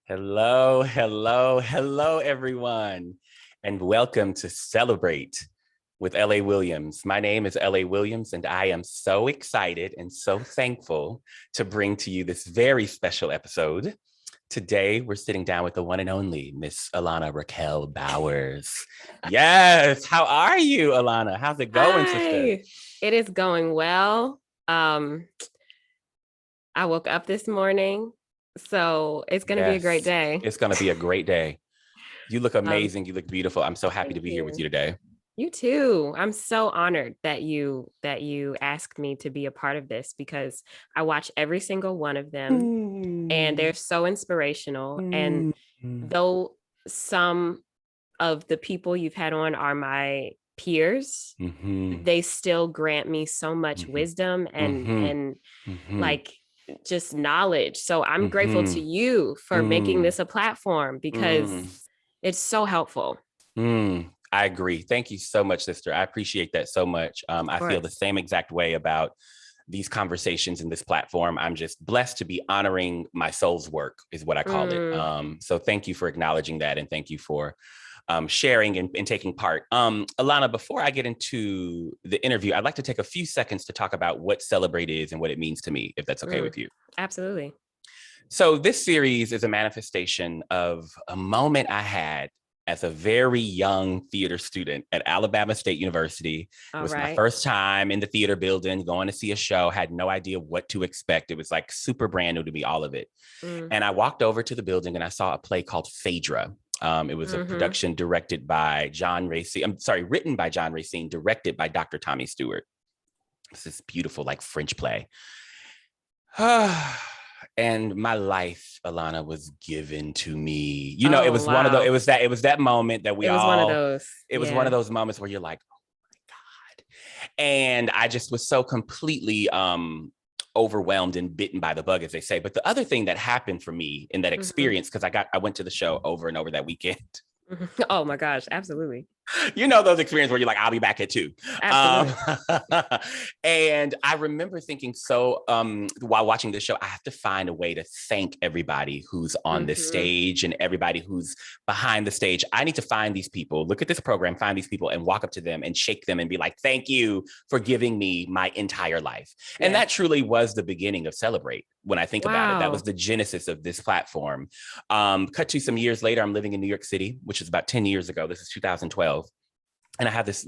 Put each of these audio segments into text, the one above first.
Hello, hello, hello, everyone, and welcome to Celebrate with L.A. Williams. My name is L.A. Williams, and I am so excited and so thankful to bring to you this very special episode. Today, we're sitting down with the one and only Miss Alana Raquel Bowers. Yes, how are you, Alana? How's it going, sister? Hi. It is going well. I woke up this morning, so it's going to be a great Yes, day. it's going to be a great day. You look Um, amazing. You look beautiful. I'm so happy to Thank be here with you you. today. You too. I'm so honored that you asked me to be a part of this because I watch every single one of them and Mm. they're so inspirational. And Mm. though some of the people you've had on are my peers, Mhm. they still grant me so much Mhm. wisdom and Mhm. and Mhm. like just knowledge. So I'm grateful to Mhm. you for making Mm. this a platform because Mm. it's so helpful. I agree. Thank you so much, sister. I appreciate that so much. Of I feel the course. same exact way about these conversations in this platform. I'm just blessed to be honoring my soul's work, is what I call it. Mm, So thank you for acknowledging that, and thank you for sharing and taking part. Alana, before I get into the interview, I'd like to take a few seconds to talk about what Celebrate is and what it means to me, if that's okay mm, with you. absolutely. So this series is a manifestation of a moment I had as a very young theater student at Alabama State University. It All was my right. first time in the theater building, going to see a show, had no idea what to expect. It was like super brand new to me, all of it. Mm, And I walked over to the building and I saw a play called Phaedra. It was a mm-hmm. production directed by John Racine. I'm sorry, written by John Racine, directed by Dr. Tommy Stewart. It's this beautiful, like French play. And my life, Alana, was given to me. You know, it Oh, was one of the, wow. it was that moment that we It was one of all, those. it was one of Yeah. those moments where you're like, God. And I just was so completely overwhelmed and bitten by the bug, as they say. But the other thing that happened for me in that Hmm. experience, because I went to the show over and over that weekend. Oh my gosh. Absolutely. You know those experiences where you're like, I'll be back at 2. Um, Absolutely. and I remember thinking, so while watching this show, I have to find a way to thank everybody who's on this Hmm. stage and everybody who's behind the stage. I need to find these people, look at this program, find these people, and walk up to them and shake them and be like, thank you for giving me my entire life. And Yes. that truly was the beginning of Celebrate. When I think about it, that was Wow. the genesis of this platform. Cut to some years later, I'm living in New York City, which is about 10 years ago. This is 2012, and I have this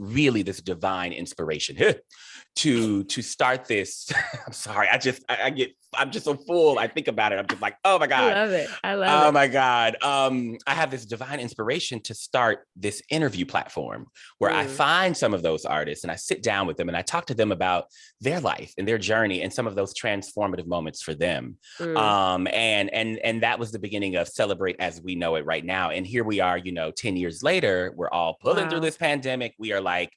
divine inspiration to start this. I'm sorry, I'm just so full. I think about it. I'm just like, oh my I God. love it. I love Oh it. my God. I have this divine inspiration to start this interview platform where I Mm, find some of those artists and I sit down with them and I talk to them about their life and their journey and some of those transformative moments for them. mm. And that was the beginning of Celebrate as we know it right now. And here we are, 10 years later, we're all pulling through Wow. this pandemic. We are like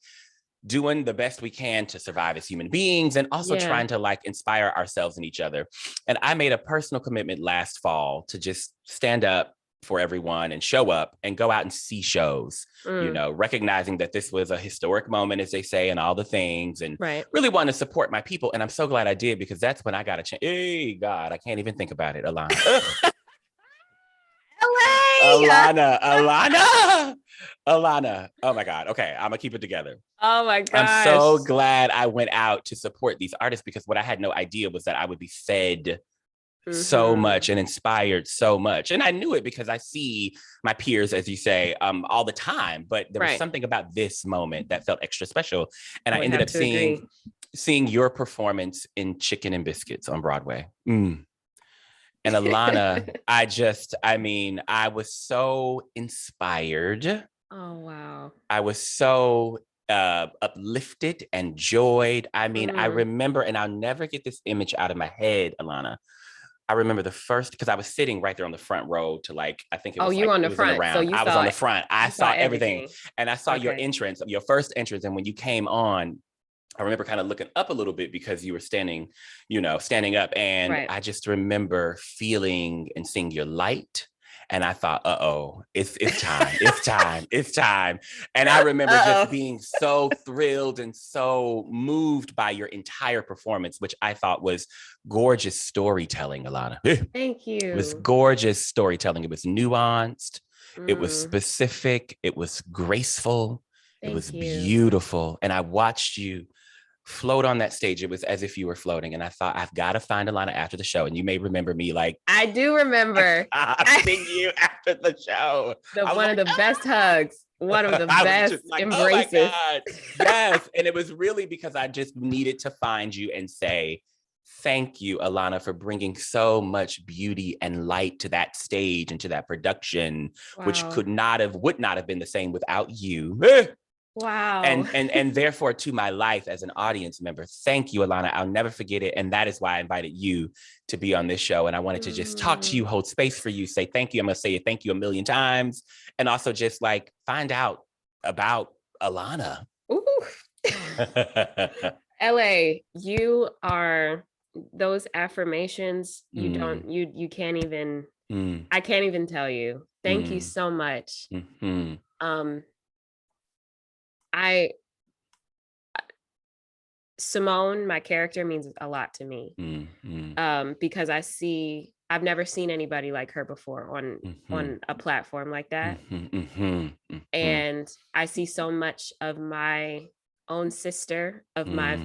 doing the best we can to survive as human beings and also Yeah. trying to like inspire ourselves and each other. And I made a personal commitment last fall to just stand up for everyone and show up and go out and see shows, Mm, recognizing that this was a historic moment, as they say, and all the things, and right. really want to support my people. And I'm so glad I did because that's when I got a chance. Hey, God, I can't even think about it, Alana. LA. Alana. Oh my God. Okay, I'm gonna keep it together. Oh my I'm gosh. so glad I went out to support these artists because what I had no idea was that I would be fed so Hmm. much and inspired so much. And I knew it because I see my peers, as you say, all the time. But there was Right. something about this moment that felt extra special. And I I would ended have up to agree. seeing your performance in Chicken and Biscuits on Broadway. And Alana, I was so inspired. Oh wow. I was so uplifted and joyed. I Mm. remember, and I'll never get this image out of my head, Alana. I remember the first because I was sitting right there on the front row to like I think Oh, you like on it the was in the front, so round. you I was saw on the it. front. I You saw saw everything, everything. and I saw Okay. your first entrance, and when you came on, I remember kind of looking up a little bit because you were standing up, and Right. I just remember feeling and seeing your light And I thought, it's time, it's time. And I remember just being so thrilled and so moved by your entire performance, which I thought was gorgeous storytelling, Alana. Thank you. It was gorgeous storytelling. It was nuanced. It was specific. It was graceful. It was beautiful. And I watched you float on that stage. It was as if you were floating. And I thought, I've got to find Alana after the show. And you may remember me like, I do remember. I've seen you after the show. One of the best hugs. One of the best embraces. Oh my God. Yes. And it was really because I just needed to find you and say, thank you, Alana, for bringing so much beauty and light to that stage and to that production, which would not have been the same without you. Wow. And therefore to my life as an audience member, thank you, Alana. I'll never forget it. And that is why I invited you to be on this show. And I wanted to just talk to you, hold space for you, say thank you. I'm going to say thank you a million times. And also just like find out about Alana. Ooh. LA, you are those affirmations. You can't even, I can't even tell you. Thank you so much. Simone, my character, means a lot to me because I've never seen anybody like her before on a platform like that. And I see so much of my own sister, of my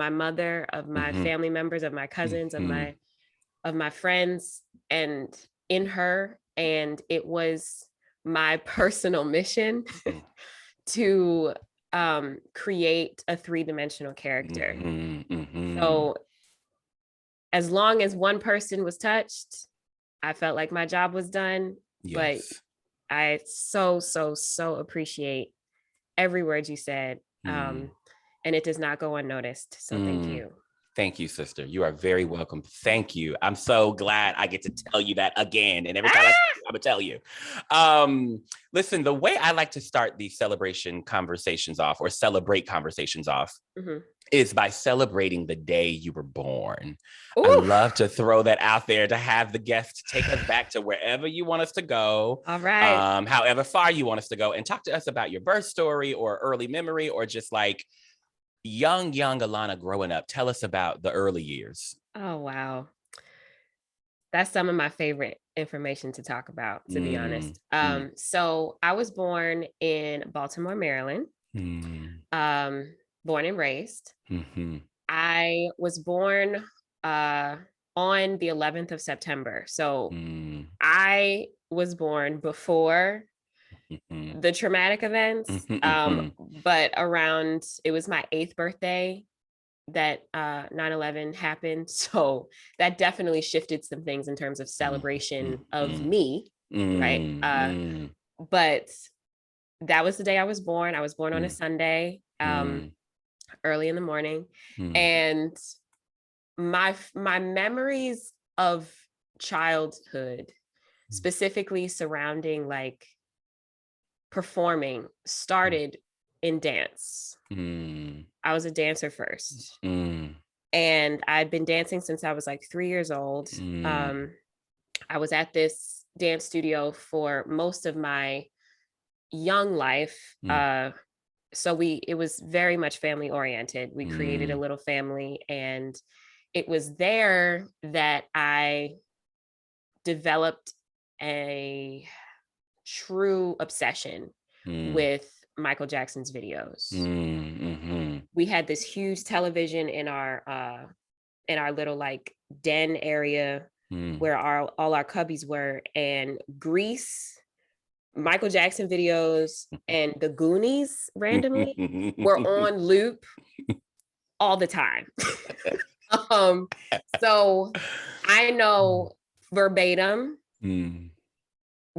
mother, of my family members, of my cousins, of my friends, and in her. And it was my personal mission to create a three-dimensional character. So as long as one person was touched, I felt like my job was done. But I so appreciate every word you said. And it does not go unnoticed. So thank you. Thank you, sister. You are very welcome. Thank you. I'm so glad I get to tell you that again. And every time I'm going to tell you. Listen, the way I like to start these celebration conversations off, or celebrate conversations off, is by celebrating the day you were born. Ooh. I love to throw that out there, to have the guests take us back to wherever you want us to go. All right. However far you want us to go, and talk to us about your birth story or early memory, or just like young Alana growing up. Tell us about the early years. Oh, wow. That's some of my favorite information to talk about, to be honest. So I was born in Baltimore, Maryland, born and raised. I was born on the 11th of September. So I was born before the traumatic events, but around, it was my 8th birthday that 9/11 happened. So that definitely shifted some things in terms of celebration of me, right? But that was the day I was born. I was born on a Sunday, early in the morning. And my memories of childhood, specifically surrounding like performing, started in dance. I was a dancer first. And I'd been dancing since I was like 3 years old. I was at this dance studio for most of my young life. So it was very much family oriented. We created a little family, and it was there that I developed a true obsession with Michael Jackson's videos. We had this huge television in our little like den area where all our cubbies were, and Grease, Michael Jackson videos, and the Goonies randomly were on loop all the time. So I know verbatim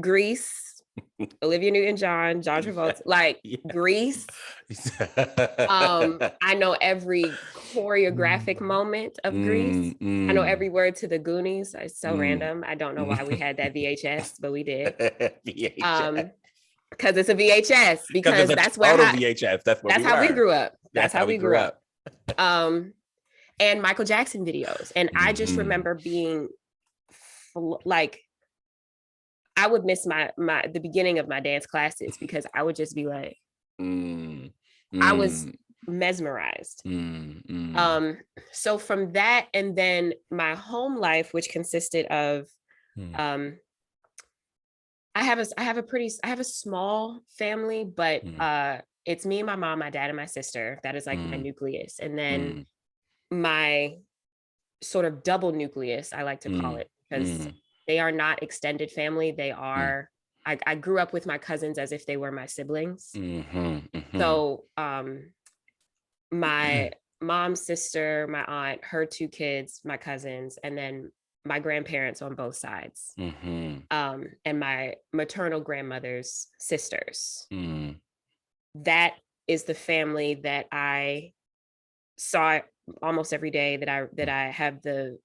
Grease, Olivia Newton-John, John Travolta, like Grease. I know every choreographic moment of Grease. I know every word to the Goonies. It's so random. I don't know why we had that VHS, but we did. Because it's a VHS. Because that's where VHS. That's how we grew up. That's how we grew up. And Michael Jackson videos. And I just remember being like, I would miss the beginning of my dance classes because I would just be like, I was mesmerized. So from that, and then my home life, which consisted of, I have a small family, but it's me and my mom, my dad, and my sister. That is like my nucleus. And then my sort of double nucleus, I like to call it, because they are not extended family. They are, I grew up with my cousins as if they were my siblings. So my mom's sister, my aunt, her 2 kids, my cousins, and then my grandparents on both sides, and my maternal grandmother's sisters. That is the family that I saw almost every day, that I have the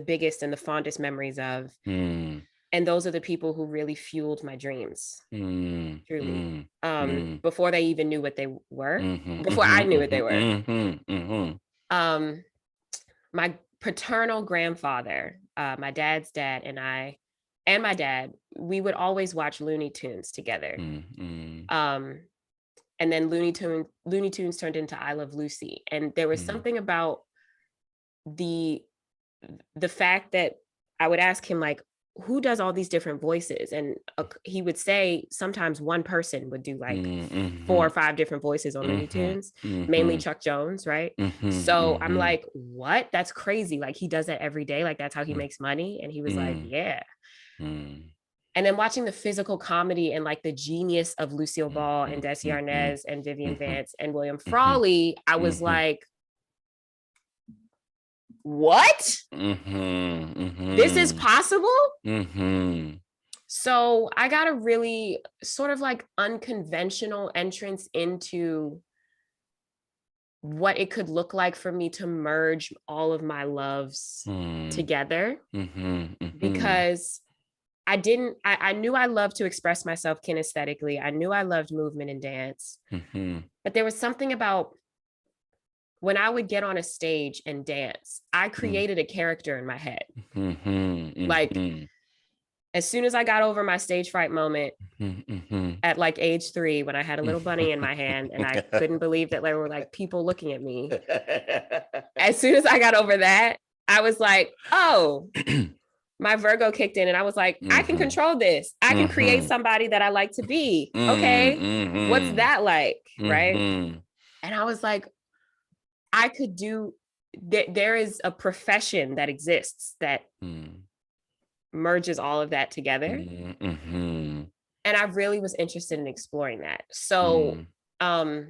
biggest and the fondest memories of. And those are the people who really fueled my dreams, truly. Before they even knew what they were, before I knew what they were. My paternal grandfather, my dad's dad, and I, and my dad, we would always watch Looney Tunes together. And then Looney Tunes turned into I Love Lucy. And there was something about the fact that I would ask him, like, who does all these different voices? And he would say sometimes one person would do like 4 or 5 different voices on Looney Tunes, mainly Chuck Jones, right? So I'm like, what? That's crazy. Like, he does that every day. Like, that's how he makes money. And he was like, yeah. And then watching the physical comedy and like the genius of Lucille Ball and Desi Arnaz and Vivian Vance and William Frawley, I was like, what? This is possible? So I got a really sort of like unconventional entrance into what it could look like for me to merge all of my loves together. Because I knew I loved to express myself kinesthetically. I knew I loved movement and dance. But there was something about when I would get on a stage and dance, I created a character in my head. Like, as soon as I got over my stage fright moment at like age 3, when I had a little bunny in my hand and I couldn't believe that there were like people looking at me. As soon as I got over that, I was like, oh, my Virgo kicked in and I was like, I can control this. I can create somebody that I like to be. Okay. What's that like? Right. And I was like, I could do, there is a profession that exists that merges all of that together. And I really was interested in exploring that. So I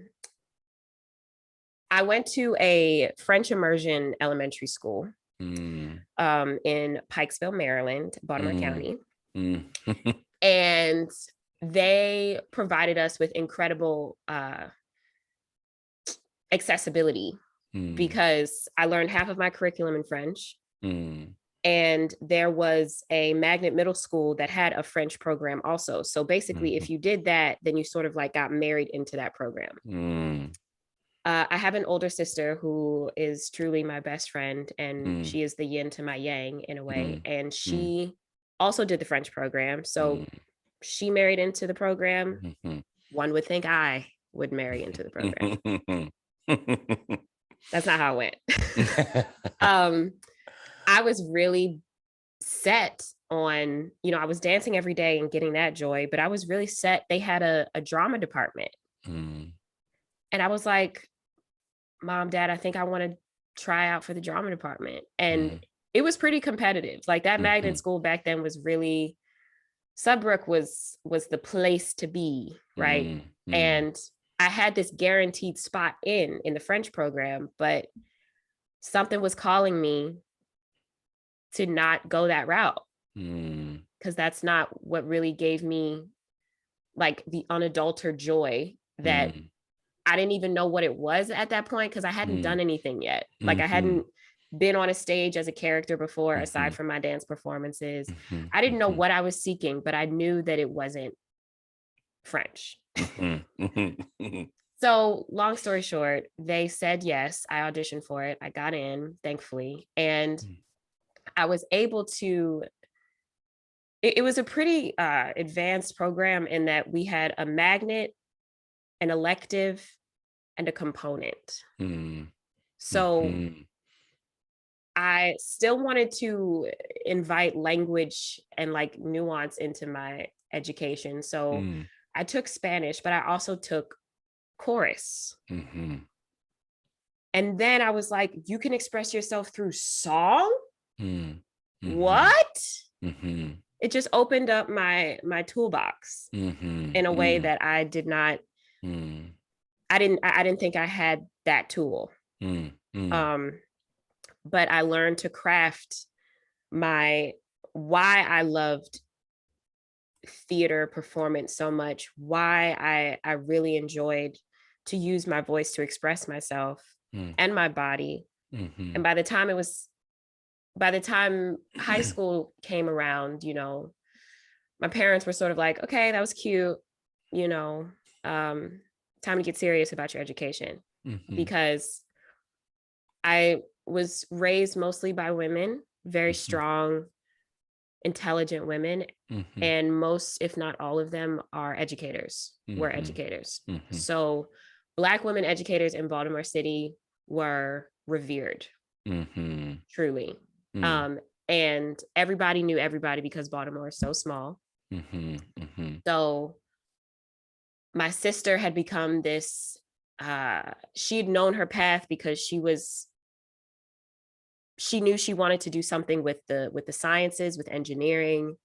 went to a French immersion elementary school in Pikesville, Maryland, Baltimore County. And they provided us with incredible accessibility because I learned half of my curriculum in French. And there was a magnet middle school that had a French program also. So basically, if you did that, then you sort of like got married into that program. I have an older sister who is truly my best friend, and she is the yin to my yang in a way. And she also did the French program. So she married into the program. One would think I would marry into the program. That's not how it went. I was really set on, I was dancing every day and getting that joy, but I was really set. They had a drama department. And I was like, Mom, Dad, I think I want to try out for the drama department. And it was pretty competitive. Like, that magnet school back then was really, Sudbrook was the place to be, right? And I had this guaranteed spot in the French program, but something was calling me to not go that route, because that's not what really gave me like the unadulterated joy that I didn't even know what it was at that point, because I hadn't done anything yet. Like, I hadn't been on a stage as a character before, aside from my dance performances. I didn't know what I was seeking, but I knew that it wasn't French. So long story short, they said yes. I auditioned for it. I got in, thankfully. And I was able to it was a pretty advanced program in that we had a magnet, an elective, and a component. So I still wanted to invite language and like nuance into my education. So I took Spanish, but I also took chorus. And then I was like, you can express yourself through song? What? It just opened up my toolbox in a way that I did not, I didn't think I had that tool. But I learned to craft why I loved theater performance so much, why I really enjoyed to use my voice to express myself and my body. And by the time high school came around, you know, my parents were sort of like, okay, that was cute, you know, time to get serious about your education. Because I was raised mostly by women, very strong, intelligent women, and most, if not all of them, are educators, were educators. So Black women educators in Baltimore City were revered, truly. And everybody knew everybody because Baltimore is so small. So my sister had become this, she'd known her path because she knew she wanted to do something with the sciences, with engineering.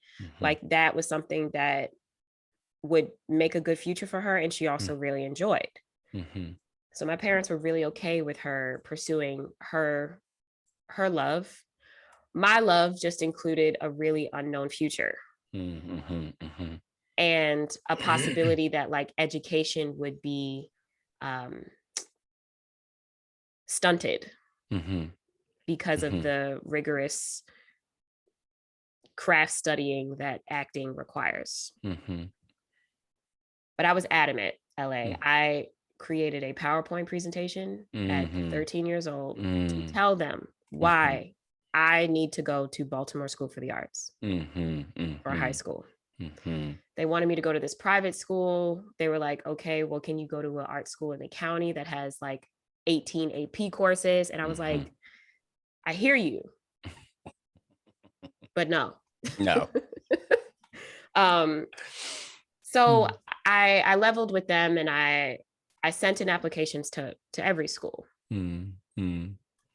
Like that was something that would make a good future for her, and she also really enjoyed. So my parents were really okay with her pursuing her love. My love just included a really unknown future. And a possibility that like education would be stunted because of the rigorous craft studying that acting requires. But I was adamant, LA. I created a PowerPoint presentation at 13 years old to tell them why I need to go to Baltimore School for the Arts for high school. They wanted me to go to this private school. They were like, okay, well, can you go to an art school in the county that has like 18 AP courses? And I was like, I hear you, but no. So I leveled with them, and I sent in applications to every school.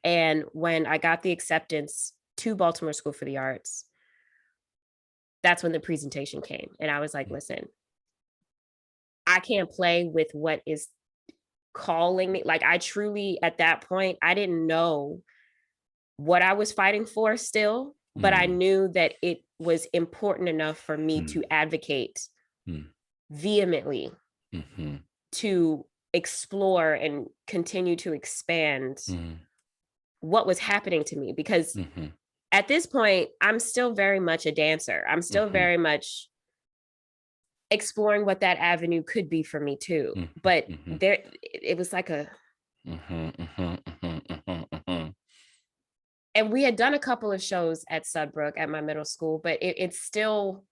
And when I got the acceptance to Baltimore School for the Arts, that's when the presentation came. And I was like, listen, I can't play with what is calling me. Like I truly, at that point, I didn't know what I was fighting for still, but I knew that it was important enough for me to advocate vehemently to explore and continue to expand what was happening to me. Because at this point, I'm still very much a dancer. I'm still very much exploring what that avenue could be for me too. But it was like a, and we had done a couple of shows at Sudbrook at my middle school, but it's still,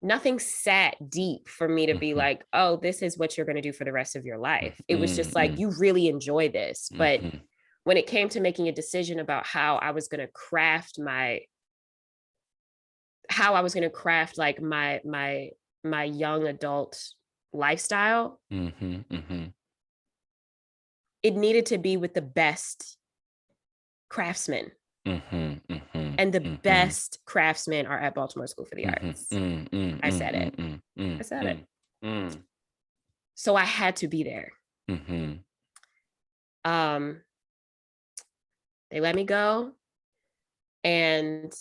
nothing sat deep for me to be like, oh, this is what you're going to do for the rest of your life. It was just like, you really enjoy this. But when it came to making a decision about how I was going to craft like my young adult lifestyle, it needed to be with the best craftsmen. And the best craftsmen are at Baltimore School for the Arts. I said it. So I had to be there. They let me go. And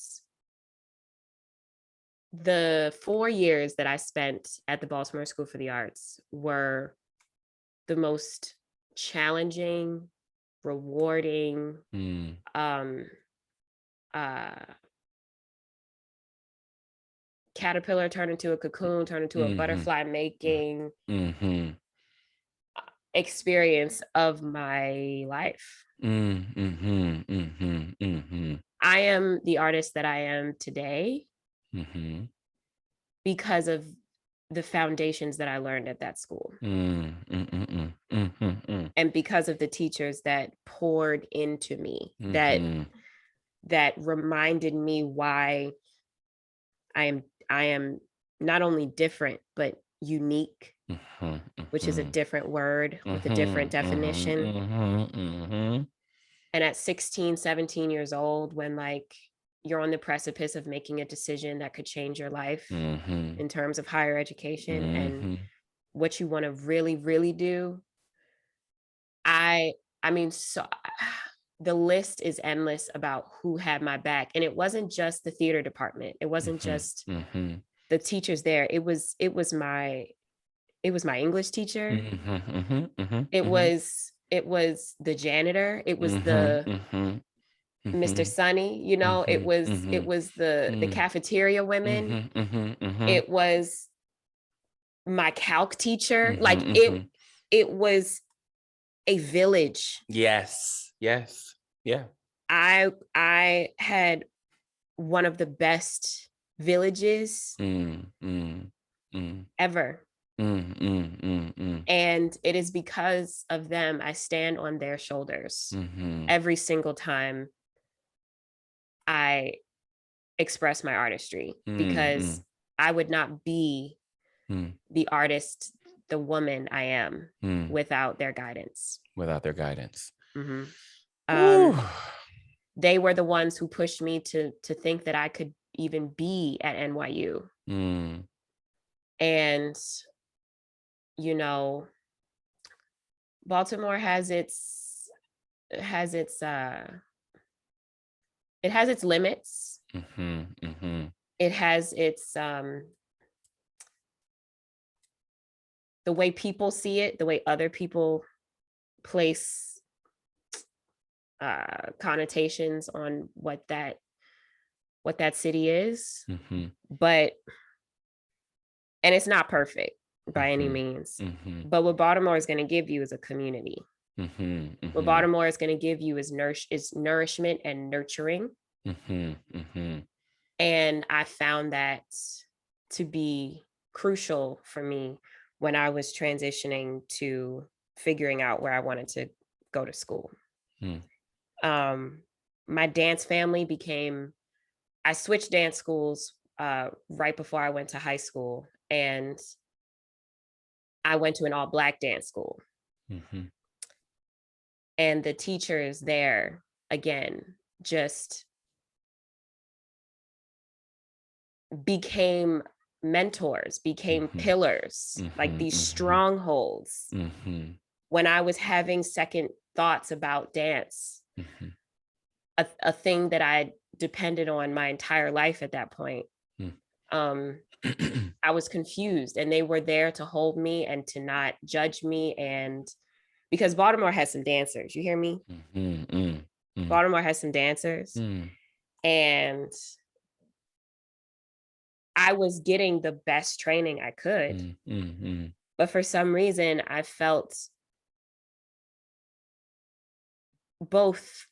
the 4 years that I spent at the Baltimore School for the Arts were the most challenging, rewarding, caterpillar turned into a cocoon, turned into a butterfly making I I am the artist that I am today because of the foundations that I learned at that school. And because of the teachers that poured into me, that reminded me why I am not only different, but unique, which is a different word with a different definition. And at 16, 17 years old, when like you're on the precipice of making a decision that could change your life in terms of higher education and what you want to really, really do. I mean, so the list is endless about who had my back. And it wasn't just the theater department. It wasn't just the teachers there. It was my English teacher. It was the janitor. It was the Mr. Sunny, you know, it was the cafeteria women. It was my calc teacher. Like it was a village. Yes. Yeah. I had one of the best villages ever. And it is because of them I stand on their shoulders every single time I express my artistry, because I would not be the artist, the woman I am without their guidance. They were the ones who pushed me to think that I could even be at NYU. And, you know, Baltimore has its limits. It has its the way people see it, the way other people place connotations on what that city is. But, and it's not perfect by any means. But what Baltimore is going to give you is a community. What Baltimore is going to give you is nourishment and nurturing. And I found that to be crucial for me when I was transitioning to figuring out where I wanted to go to school. My dance family I switched dance schools right before I went to high school, and I went to an all-Black dance school. And the teachers there, again, just became mentors, became pillars, like these strongholds. When I was having second thoughts about dance, a thing that I depended on my entire life at that point, I was confused, and they were there to hold me and to not judge me. And because Baltimore has some dancers, you hear me? Baltimore has some dancers. And I was getting the best training I could. But for some reason, I felt both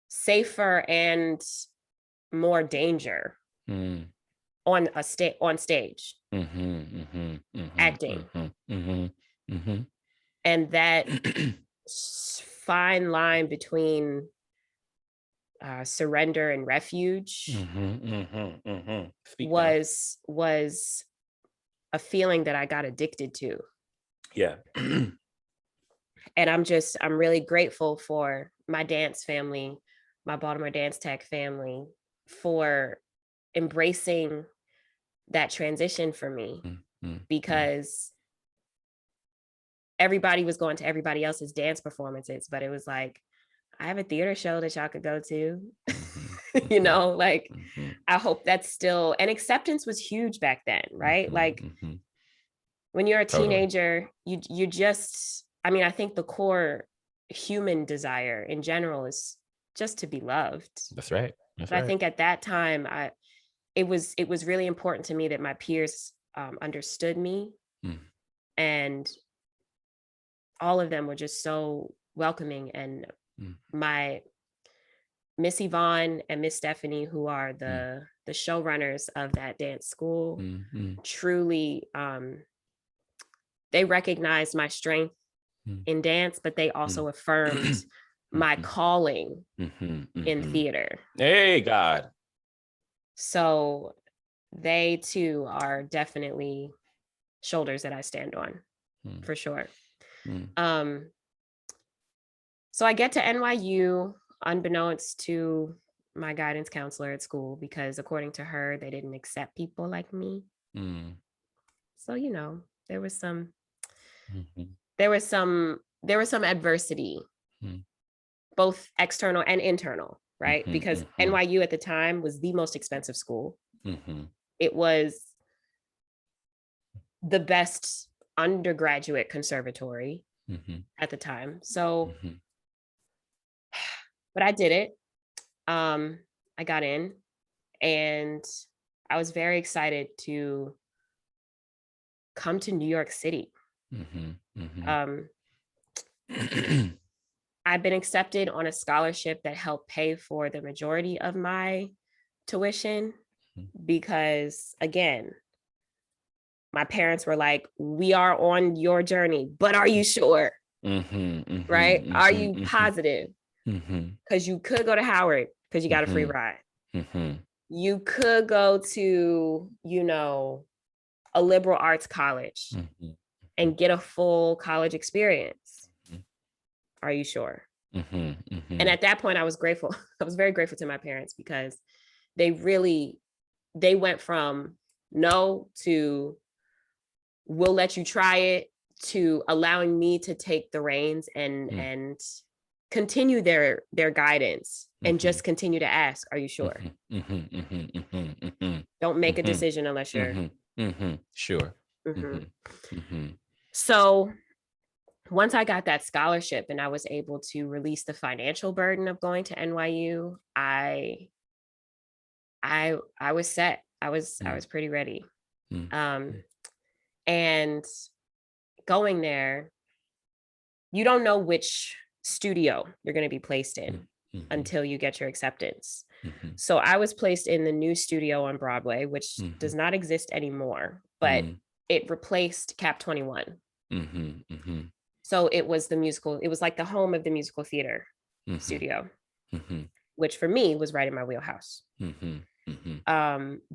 safer and more danger on stage, acting. And that fine line between surrender and refuge was a feeling that I got addicted to. Yeah. And I'm really grateful for my dance family, my Baltimore Dance Tech family, for embracing that transition for me, because everybody was going to everybody else's dance performances, but it was like, I have a theater show that y'all could go to. You know, like, I hope that's still, and acceptance was huge back then, right? Like, when you're a teenager, you just, I mean, I think the core human desire in general is just to be loved. That's right. But I think at that time, it was really important to me that my peers understood me, and all of them were just so welcoming and my Miss Yvonne and Miss Stephanie, who are the showrunners of that dance school, truly, they recognized my strength in dance, but they also affirmed my calling in theater. Hey, God. So they too are definitely shoulders that I stand on, for sure. So I get to NYU unbeknownst to my guidance counselor at school, because according to her, they didn't accept people like me. So, you know, there was some adversity, both external and internal, right? Because NYU at the time was the most expensive school. It was the best undergraduate conservatory at the time. So, but I did it. I got in, and I was very excited to come to New York City. I've been accepted on a scholarship that helped pay for the majority of my tuition, because again, my parents were like, we are on your journey, but are you sure? Right? Are you positive? Because you could go to Howard because you got a free ride. You could go to, you know, a liberal arts college and get a full college experience. Are you sure? And at that point, I was grateful. I was very grateful to my parents, because they went from no to we'll let you try it, to allowing me to take the reins and continue their guidance and just continue to ask, are you sure? Don't make a decision unless you're sure. So once I got that scholarship and I was able to release the financial burden of going to NYU, I was set. I was pretty ready. And going there, you don't know which studio you're going to be placed in until you get your acceptance. So I was placed in the new studio on Broadway, which does not exist anymore, but it replaced Cap 21. So it was it was like the home of the musical theater studio, which for me was right in my wheelhouse.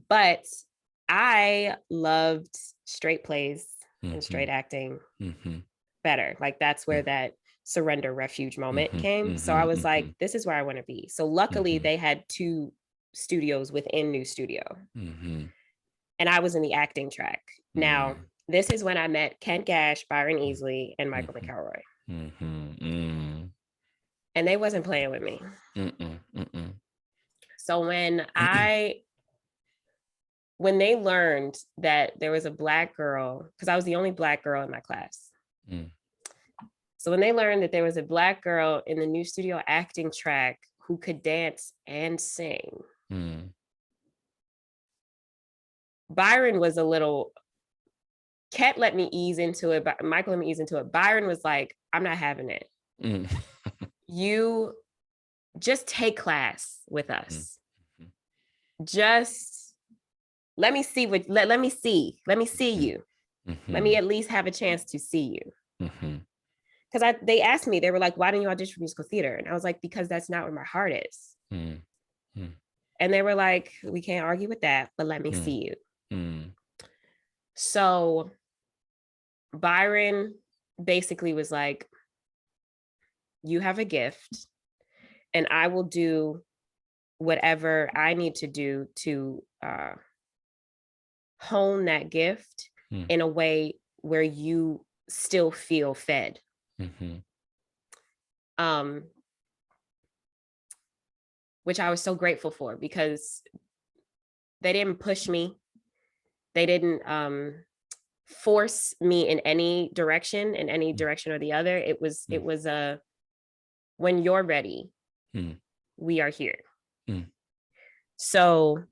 But I loved straight plays and straight acting better. Like that's where that surrender refuge moment came. So I was like, this is where I want to be. So luckily they had 2 studios within New Studio. And I was in the acting track. Now, this is when I met Kent Gash, Byron Easley, and Michael McElroy. And they wasn't playing with me. So when they learned that there was a Black girl, because I was the only Black girl in my class. So when they learned that there was a Black girl in the New Studio acting track who could dance and sing, Byron was a little, Ket let me ease into it, but Michael let me ease into it. Byron was like, I'm not having it. You just take class with us. Just let me see let me see you. Let me at least have a chance to see you. Because they asked me, they were like, why didn't you audition for musical theater? And I was like, because that's not where my heart is. And they were like, we can't argue with that, but let me see you. So Byron basically was like, you have a gift and I will do whatever I need to do to hone that gift in a way where you still feel fed. Which I was so grateful for, because they didn't push me. They didn't force me in any direction or the other. It was when you're ready, we are here. So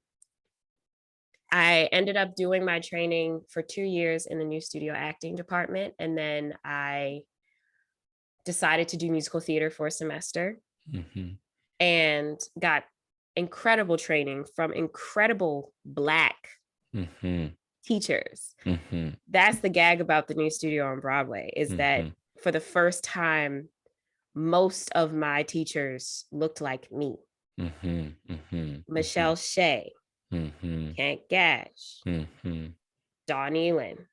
I ended up doing my training for 2 years in the New Studio acting department. And then I decided to do musical theater for a semester and got incredible training from incredible Black teachers. That's the gag about the new studio on Broadway, is that for the first time, most of my teachers looked like me. Michelle Shea, Kent Gash, Dawn Elin,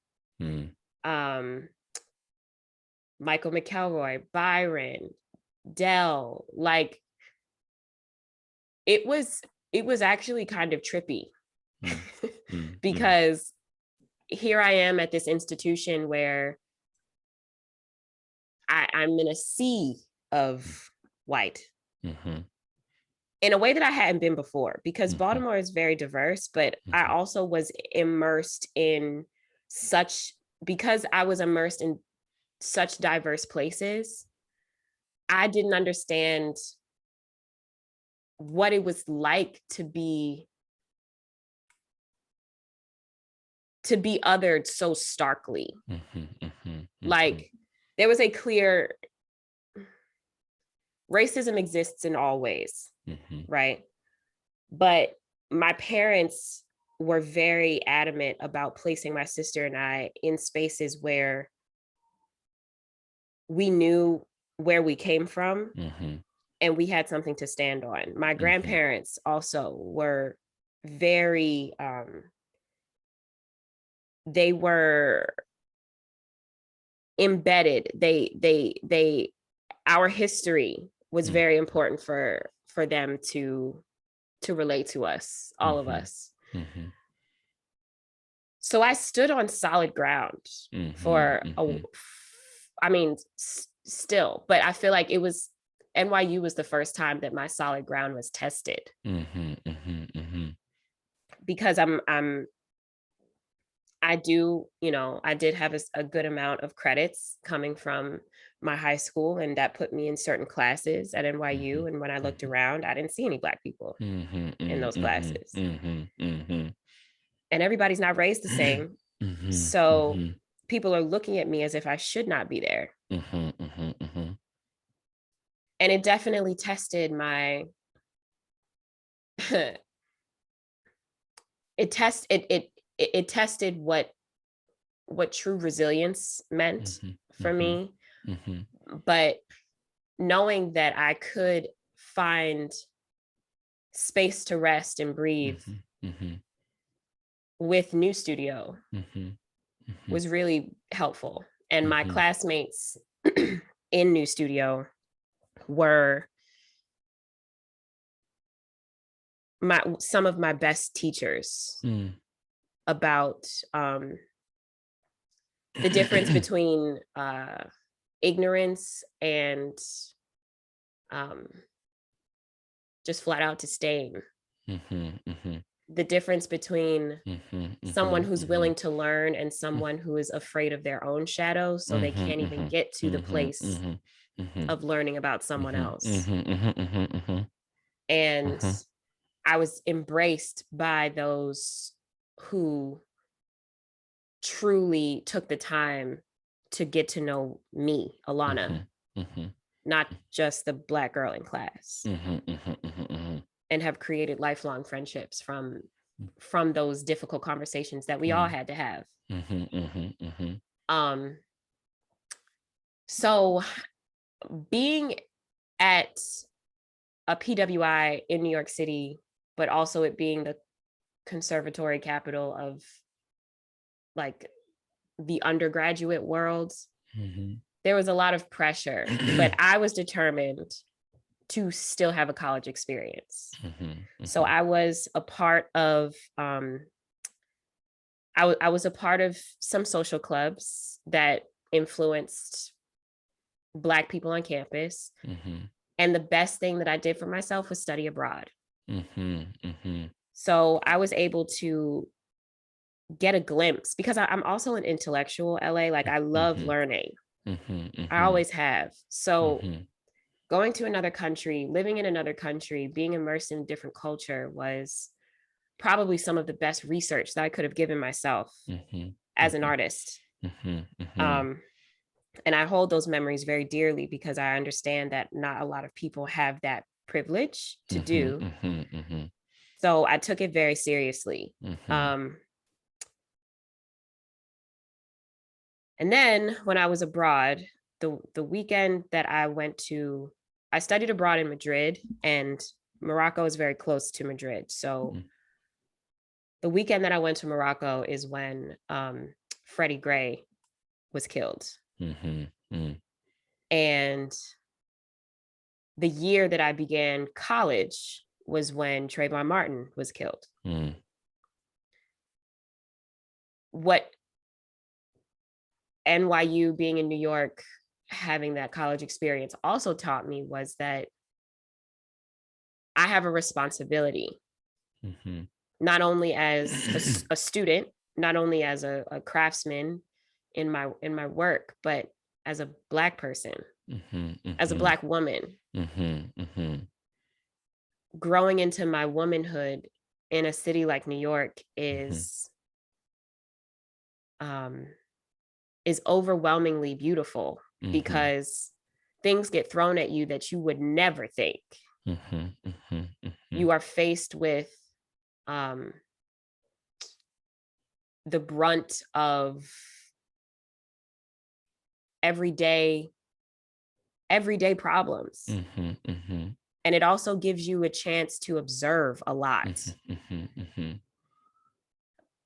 Michael McElroy, Byron, Dell. Like, it was actually kind of trippy because here I am at this institution where I'm in a sea of white in a way that I hadn't been before, because Baltimore is very diverse, but I also was immersed in because I was immersed in such diverse places, I didn't understand what it was like to be othered so starkly. Like, there was a clear racism exists in all ways, right? But my parents were very adamant about placing my sister and I in spaces where we knew where we came from and we had something to stand on. My grandparents also were very, they were embedded. Our history was very important for them to relate to us, all of us. So I stood on solid ground for still, but I feel like NYU was the first time that my solid ground was tested. Because I did have a good amount of credits coming from my high school, and that put me in certain classes at NYU. And when I looked around, I didn't see any Black people in those classes. And everybody's not raised the same. So people are looking at me as if I should not be there. And it definitely tested my, it tested what true resilience meant for me. But knowing that I could find space to rest and breathe with New Studio was really helpful. And my classmates in New Studio were some of my best teachers about the difference between ignorance and just flat out disdain. The difference between someone who's willing to learn and someone who is afraid of their own shadows, so they can't even get to the place of learning about someone else. And I was embraced by those who truly took the time to get to know me, Alana, not just the Black girl in class, and have created lifelong friendships from those difficult conversations that we all had to have. So being at a PWI in New York City, but also it being the conservatory capital of like the undergraduate world, there was a lot of pressure, but I was determined to still have a college experience. So I was a part of, I was a part of some social clubs that influenced Black people on campus. And the best thing that I did for myself was study abroad. So I was able to get a glimpse, because I'm also an intellectual, LA. Like, I love learning. I always have. So going to another country, living in another country, being immersed in a different culture was probably some of the best research that I could have given myself as an artist. And I hold those memories very dearly because I understand that not a lot of people have that privilege to do. So I took it very seriously. And then when I was abroad, the weekend that I studied abroad in Madrid, and Morocco is very close to Madrid. So the weekend that I went to Morocco is when Freddie Gray was killed. And the year that I began college was when Trayvon Martin was killed. What NYU being in New York, having that college experience also taught me was that I have a responsibility, not only as a student, not only as a craftsman in my work, but as a Black person, as a Black woman, growing into my womanhood in a city like New York is overwhelmingly beautiful because things get thrown at you that you would never think. You are faced with the brunt of everyday problems. And it also gives you a chance to observe a lot.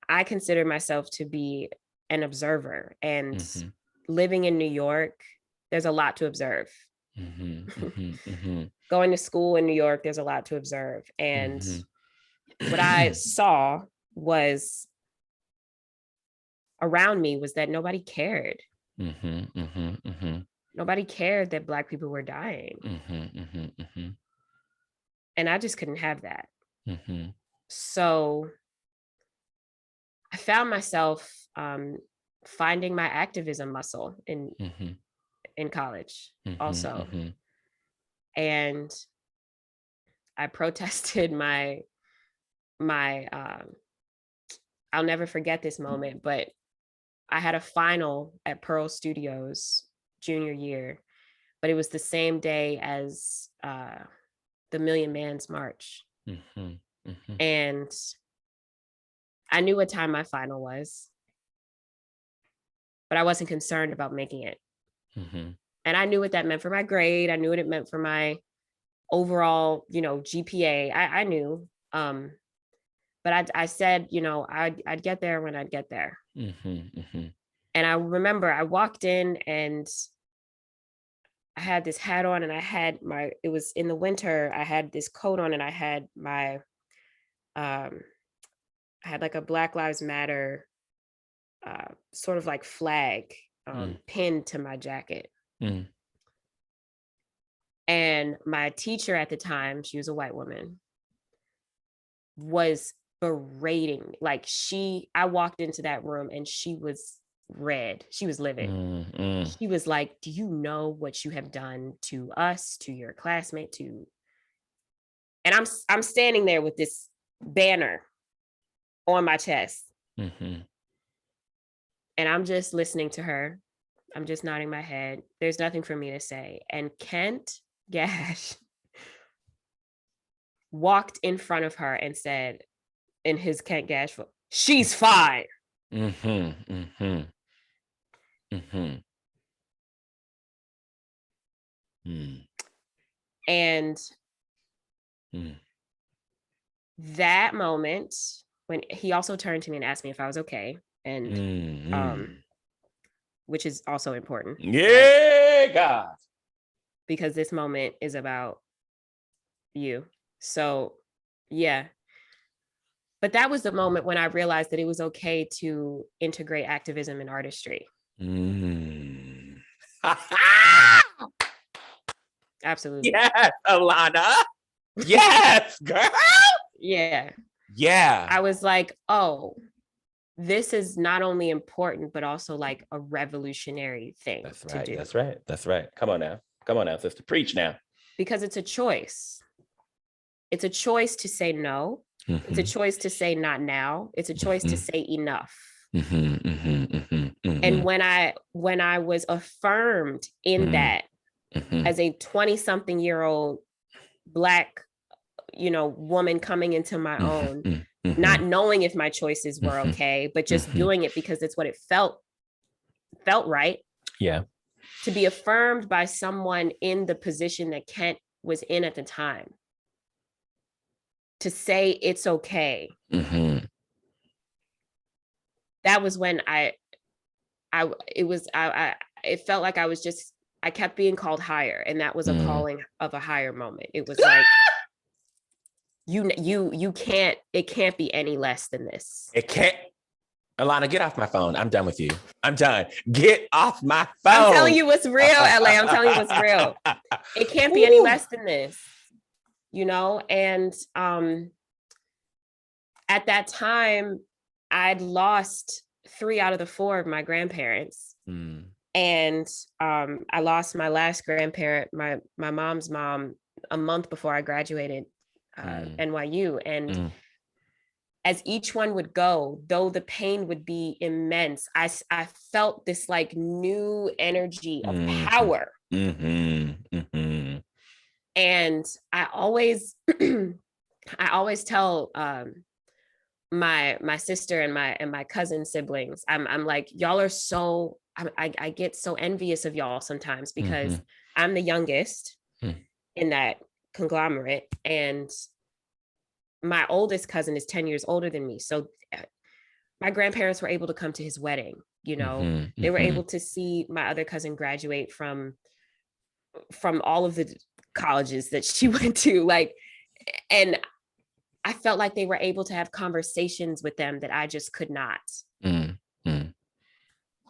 I consider myself to be an observer, and living in New York, there's a lot to observe. Going to school in New York, there's a lot to observe. And what I saw was around me was that nobody cared. Nobody cared that Black people were dying. And I just couldn't have that. So I found myself finding my activism muscle in college also. And I protested my I'll never forget this moment, but I had a final at Pearl Studios junior year, but it was the same day as the Million Man's March. And I knew what time my final was, but I wasn't concerned about making it. And I knew what that meant for my grade. I knew what it meant for my overall, GPA. I knew. But I said, I'd get there when I'd get there. And I remember I walked in and I had this hat on, and it was in the winter, I had this coat on, and I had I had like a Black Lives Matter sort of like flag pinned to my jacket. And my teacher at the time, she was a white woman, was berating. Like I walked into that room and she was red. She was livid. She was like, do you know what you have done to us, to your classmate, to... And I'm standing there with this banner on my chest. And I'm just listening to her. I'm just nodding my head. There's nothing for me to say. And Kent Gash walked in front of her and said, in his Kent Gash, she's fine. And that moment, when he also turned to me and asked me if I was okay, and which is also important. Yeah, God. Because this moment is about you. So, yeah. But that was the moment when I realized that it was okay to integrate activism and artistry. Absolutely. Yes, Alana. Yes, girl. Yeah. Yeah. I was like, oh, this is not only important, but also like a revolutionary thing to do. That's right. That's right. Come on now, sister. Preach now. Because it's a choice. It's a choice to say no. It's a choice to say not now. It's a choice to say enough. And when I was affirmed in that as a 20-something-year-old Black, woman coming into my own, not knowing if my choices were okay, but just doing it because it's what it felt right. Yeah. To be affirmed by someone in the position that Kent was in at the time, to say it's okay. That was when it felt like I kept being called higher, and that was a calling of a higher moment. It was like, it can't be any less than this. It can't. Alana, get off my phone. I'm done with you. I'm done. Get off my phone. I'm telling you what's real, LA. I'm telling you what's real. It can't be any less than this, And at that time, I'd lost 3 out of the 4 of my grandparents. And I lost my last grandparent, my mom's mom, a month before I graduated NYU. And as each one would go, though the pain would be immense, I felt this like new energy of power. And I always tell my sister and my cousin siblings, I'm like, y'all are so, I get so envious of y'all sometimes because I'm the youngest in that conglomerate, and my oldest cousin is 10 years older than me. So my grandparents were able to come to his wedding, they were able to see my other cousin graduate from all of the colleges that she went to, and I felt like they were able to have conversations with them that I just could not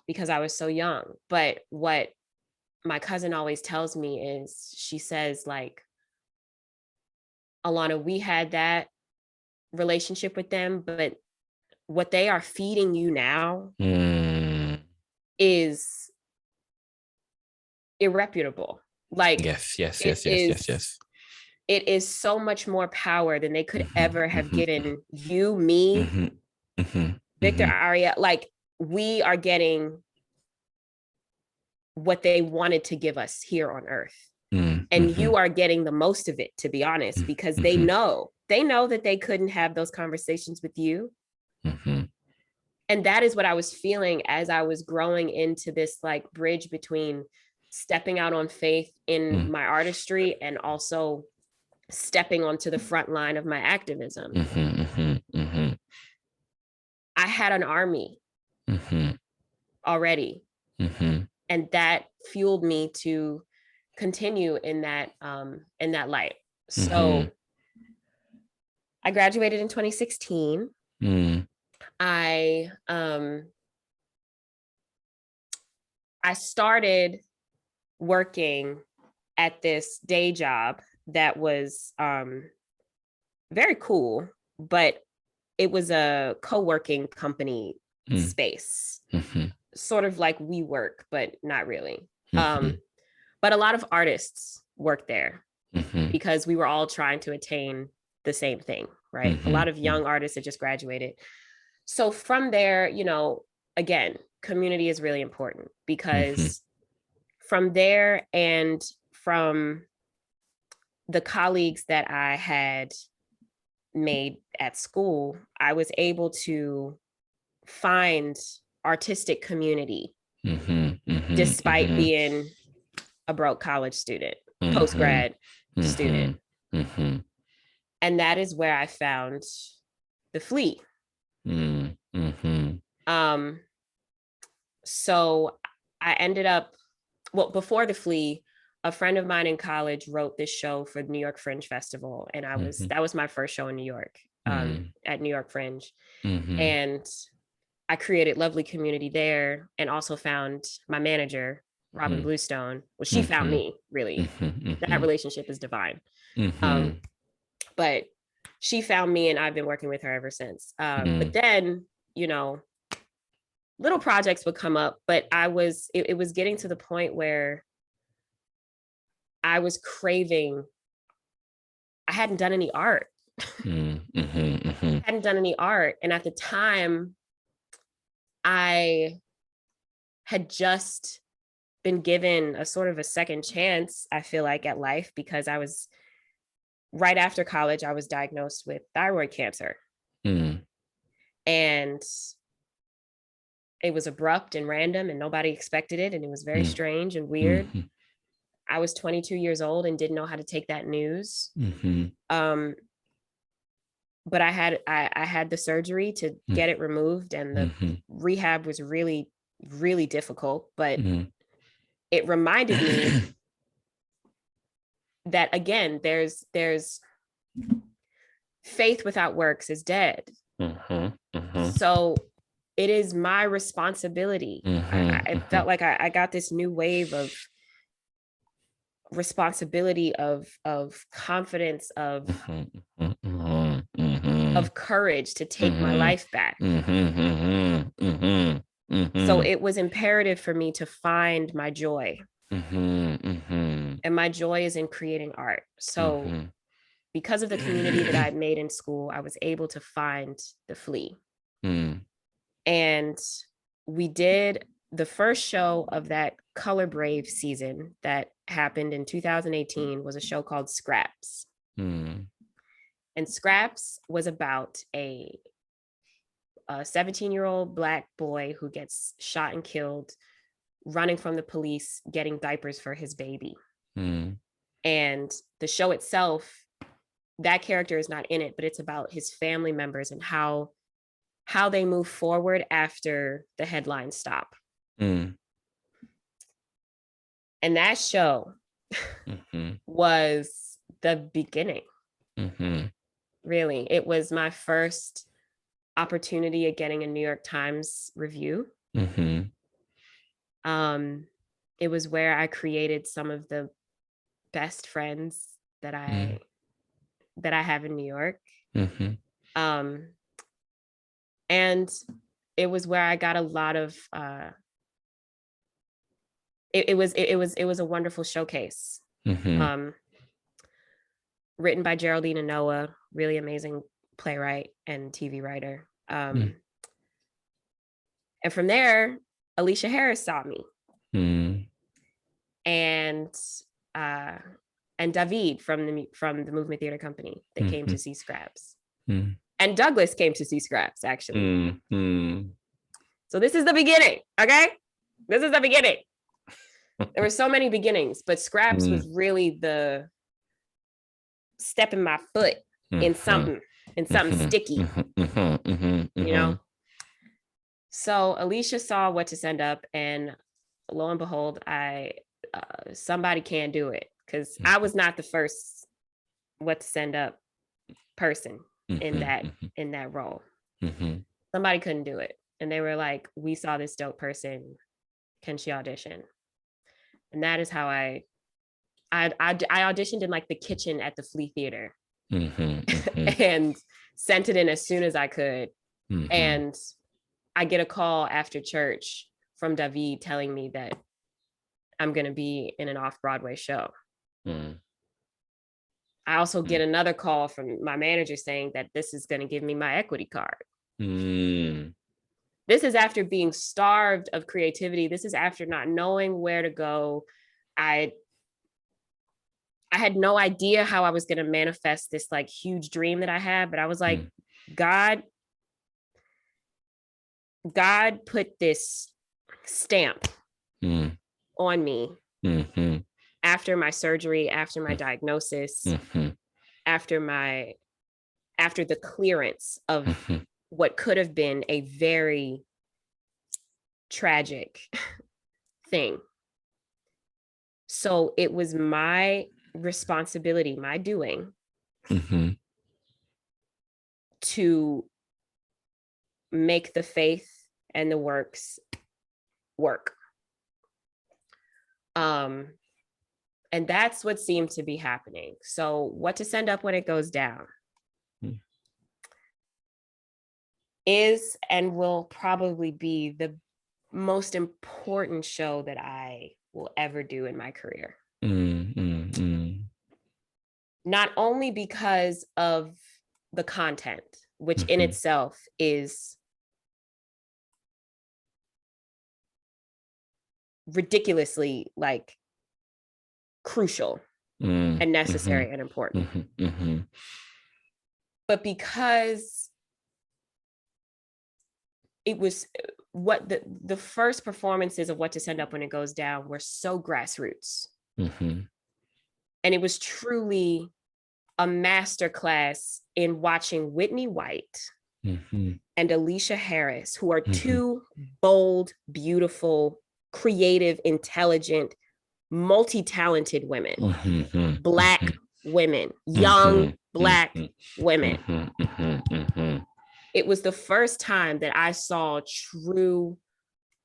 because I was so young. But what my cousin always tells me is, she says, like, Alana, we had that relationship with them, but what they are feeding you now is irreputable. Like, yes. It is so much more power than they could ever have given you, me, Victor, Aria. Like, we are getting what they wanted to give us here on earth. And you are getting the most of it, to be honest, because they know that they couldn't have those conversations with you. And that is what I was feeling as I was growing into this like bridge between stepping out on faith in my artistry and also stepping onto the front line of my activism. I had an army already. And that fueled me to continue in that light. So I graduated in 2016. I started working at this day job that was very cool, but it was a co-working company space, sort of like WeWork, but not really. But a lot of artists worked there because we were all trying to attain the same thing, right? A lot of young artists that just graduated. So from there, again, community is really important because from there and from the colleagues that I had made at school, I was able to find artistic community despite being a broke college student, post-grad student. And that is where I found the Flea. So I ended up, before the Flea, a friend of mine in college wrote this show for the New York Fringe Festival. And that was my first show in New York, at New York Fringe. And I created lovely community there and also found my manager, Robin Bluestone. Well, she found me, really. That relationship is divine. But she found me and I've been working with her ever since. But then, little projects would come up, but it was getting to the point where I was craving, I hadn't done any art. Hadn't done any art. And at the time, I had just been given a sort of a second chance, I feel like, at life, because I was right after college, I was diagnosed with thyroid cancer. And it was abrupt and random and nobody expected it. And it was very strange and weird. I was 22 years old and didn't know how to take that news. But I had the surgery to get it removed, and the rehab was really, really difficult, but it reminded me that, again, there's faith without works is dead. So it is my responsibility. I felt like I got this new wave of responsibility, of confidence, of courage to take my life back. So it was imperative for me to find my joy. And my joy is in creating art. So because of the community that I had made in school, I was able to find the flea. And we did the first show of that Color Brave season that happened in 2018 was a show called Scraps. And Scraps was about a 17-year-old Black boy who gets shot and killed, running from the police, getting diapers for his baby. And the show itself, that character is not in it, but it's about his family members and how they move forward after the headlines stop. And that show was the beginning. Really, it was my first opportunity at getting a New York Times review. It was where I created some of the best friends that I have in New York. And it was where I got a lot of it was a wonderful showcase. Written by Geraldine and Noah, really amazing playwright and TV writer. And from there, Alicia Harris saw me. And David from the Movement Theater Company, they came to see Scraps. And Douglas came to see Scraps, actually. So this is the beginning, okay? This is the beginning. There were so many beginnings, but Scraps was really the stepping my foot in something sticky, you know? So Alicia saw What to Send Up, and lo and behold, somebody can't do it, because I was not the first What to Send Up person in that role. Somebody couldn't do it, and they were like, we saw this dope person, can she audition? And that is how I auditioned in like the kitchen at the Flea Theater and sent it in as soon as I could. And I get a call after church from David telling me that I'm going to be in an off-Broadway show. I also get another call from my manager saying that this is going to give me my equity card. This is after being starved of creativity. This is after not knowing where to go. I had no idea how I was going to manifest this like huge dream that I had, but I was like, God put this stamp on me after my surgery, after my diagnosis, after the clearance of what could have been a very tragic thing. So it was my responsibility, my doing, to make the faith and the works work. And that's what seemed to be happening. So What to Send Up When It Goes Down is and will probably be the most important show that I will ever do in my career. Not only because of the content, which in itself is ridiculously like crucial and necessary and important. But because it was what the first performances of What to Send Up When It Goes Down were so grassroots. And it was truly a masterclass in watching Whitney White and Alicia Harris, who are two bold, beautiful, creative, intelligent, multi-talented women, Black women, young Black women. It was the first time that I saw true,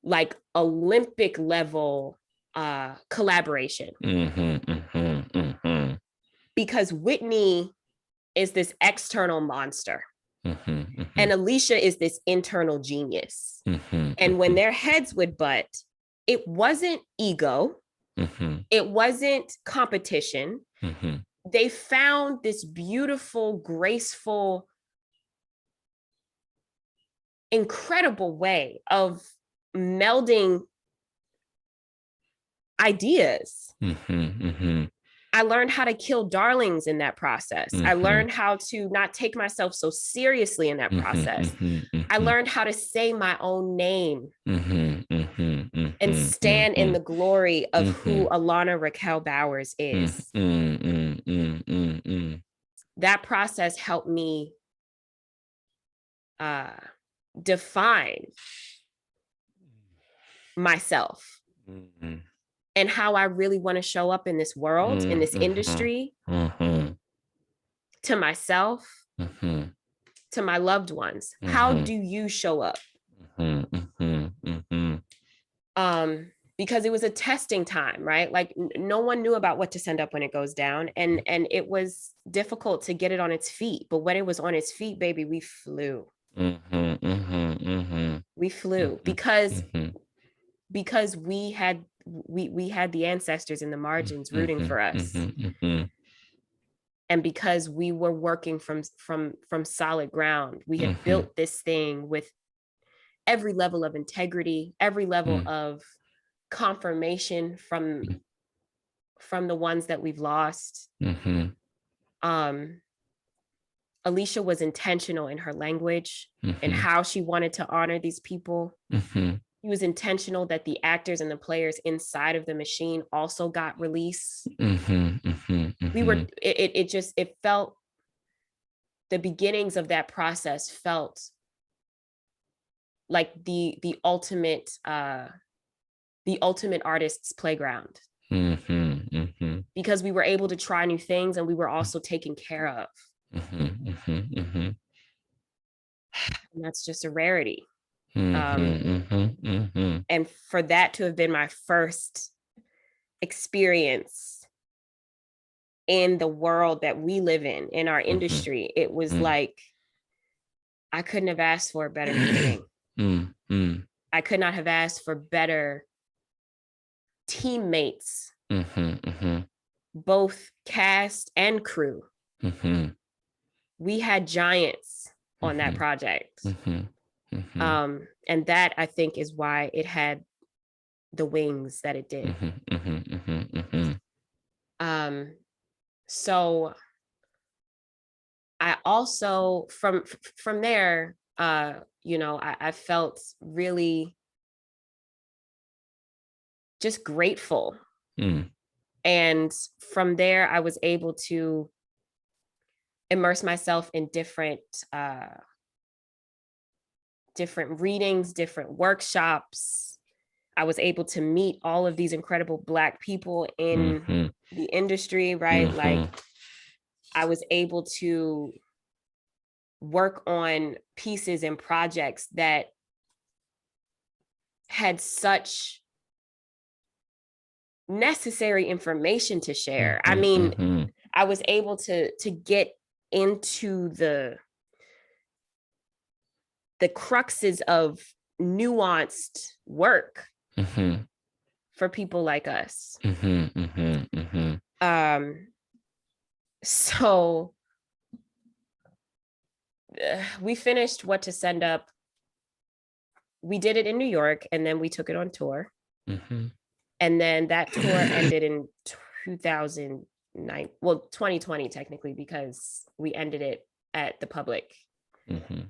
like, Olympic level collaboration. Because Whitney is this external monster. And Alicia is this internal genius. And when their heads would butt, it wasn't ego. It wasn't competition. They found this beautiful, graceful, incredible way of melding ideas. I learned how to kill darlings in that process. I learned how to not take myself so seriously in that process. I learned how to say my own name and stand in the glory of who Alana Raquel Bowers is. That process helped me define myself and how I really want to show up in this world, in this industry, to myself, to my loved ones. How do you show up? Because it was a testing time, right? Like no one knew about What to Send Up When It Goes Down. And it was difficult to get it on its feet. But when it was on its feet, baby, we flew. We flew because we had the ancestors in the margins rooting for us. And because we were working from solid ground, we had built this thing with every level of integrity, every level of confirmation from the ones that we've lost. Alicia was intentional in her language and how she wanted to honor these people. He was intentional that the actors and the players inside of the machine also got release. We were, it felt, the beginnings of that process felt like the ultimate artist's playground. Because we were able to try new things and we were also taken care of. And that's just a rarity. And for that to have been my first experience in the world that we live in our industry, it was like, I couldn't have asked for a better beginning. I could not have asked for better teammates, both cast and crew. We had giants on that project. And that, I think, is why it had the wings that it did. So I also, from there, I felt really just grateful. And from there, I was able to immerse myself in different readings, different workshops. I was able to meet all of these incredible Black people in the industry, right? Like, I was able to work on pieces and projects that had such necessary information to share. I mean, I was able to get into the cruxes of nuanced work for people like us. So we finished What to Send Up. We did it in New York, and then we took it on tour. And then that tour ended in 2009, well, 2020 technically, because we ended it at the public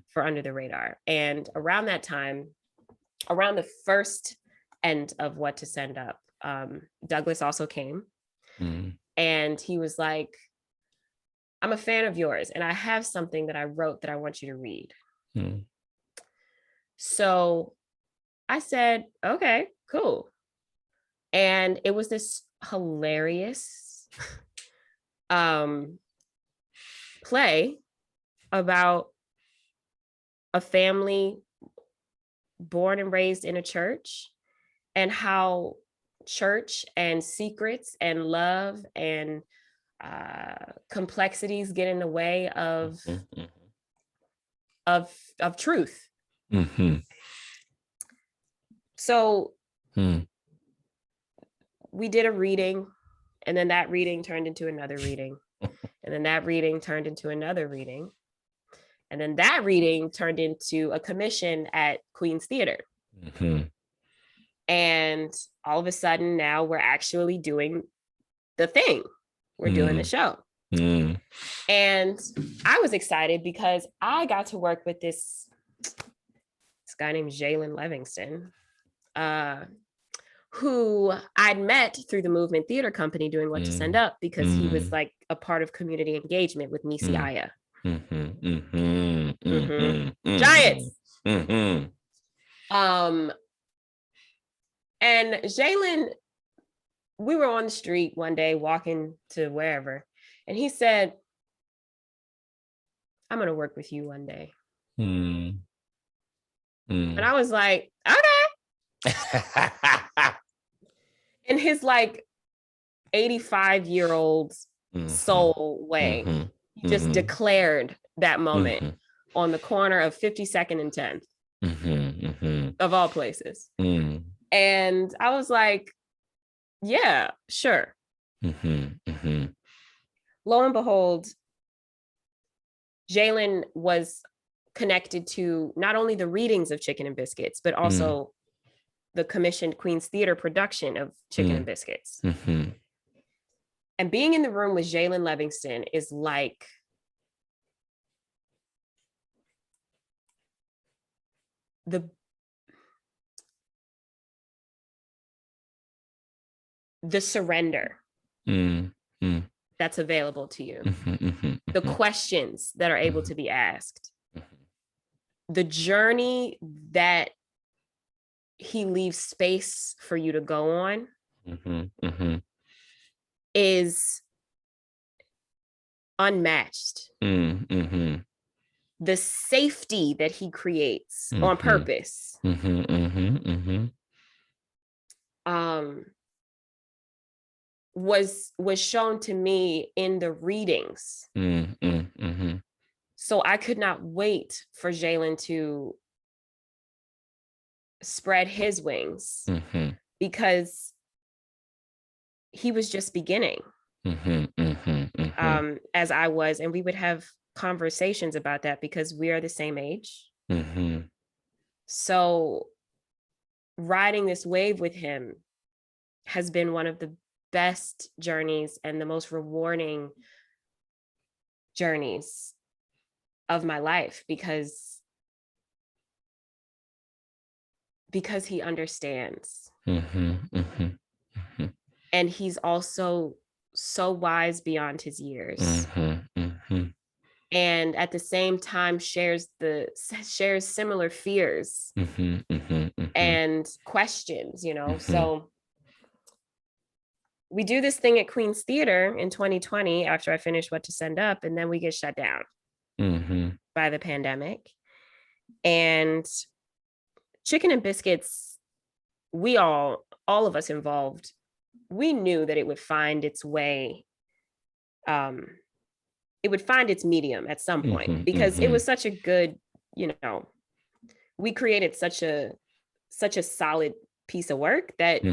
for Under the Radar. And around that time, around the first end of What to Send Up, Douglas also came, and he was like, I'm a fan of yours, and I have something that I wrote that I want you to read. So I said, okay, cool. And it was this hilarious play about a family born and raised in a church, and how church and secrets and love and complexities get in the way of truth. So we did a reading, and then that reading turned into another reading, and then that reading turned into another reading, and then that reading turned into a commission at Queen's Theater. And all of a sudden now we're actually doing the thing. We're doing the show. And I was excited because I got to work with this guy named Jalen Levingston, who I'd met through the Movement Theater Company doing What to Send Up, because he was like a part of community engagement with Nisi Aya. Giants. And Jalen, we were on the street one day walking to wherever, and he said, I'm going to work with you one day. And I was like, okay. In his like 85-year-old soul way, he just declared that moment on the corner of 52nd and 10th, of all places. And I was like, yeah, sure. Lo and behold, Jalen was connected to not only the readings of Chicken and Biscuits, but also the commissioned Queen's Theater production of Chicken and Biscuits. And being in the room with Jalen Levingston is like the surrender that's available to you, the questions that are able to be asked, the journey that he leaves space for you to go on is unmatched. The safety that he creates on purpose was shown to me in the readings. So I could not wait for Jalen to spread his wings, because he was just beginning, as I was, and we would have conversations about that because we are the same age. So riding this wave with him has been one of the best journeys and the most rewarding journeys of my life, because he understands. And he's also so wise beyond his years. And at the same time shares similar fears and questions, you know. So we do this thing at Queen's Theater in 2020 after I finished What to Send Up, and then we get shut down by the pandemic. And Chicken and Biscuits, we all of us involved, we knew that it would find its way, it would find its medium at some point, because it was such a good, you know, we created such a solid piece of work that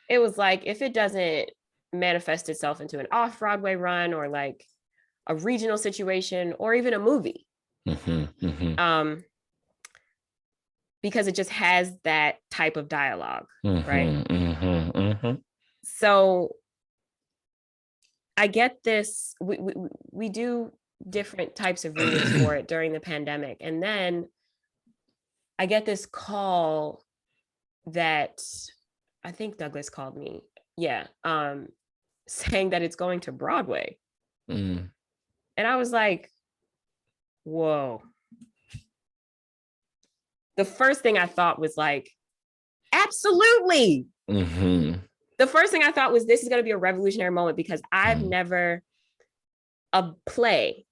it was like, if it doesn't manifest itself into an off-Broadway run or like a regional situation or even a movie, because it just has that type of dialogue, right? Mm-hmm. So I get this. We do different types of readings for it during the pandemic, and then I get this call that I think Douglas called me. Yeah. Saying that it's going to Broadway. Mm. And I was like, whoa. The first thing I thought was like, absolutely. Mm-hmm. The first thing I thought was this is going to be a revolutionary moment because I've never a play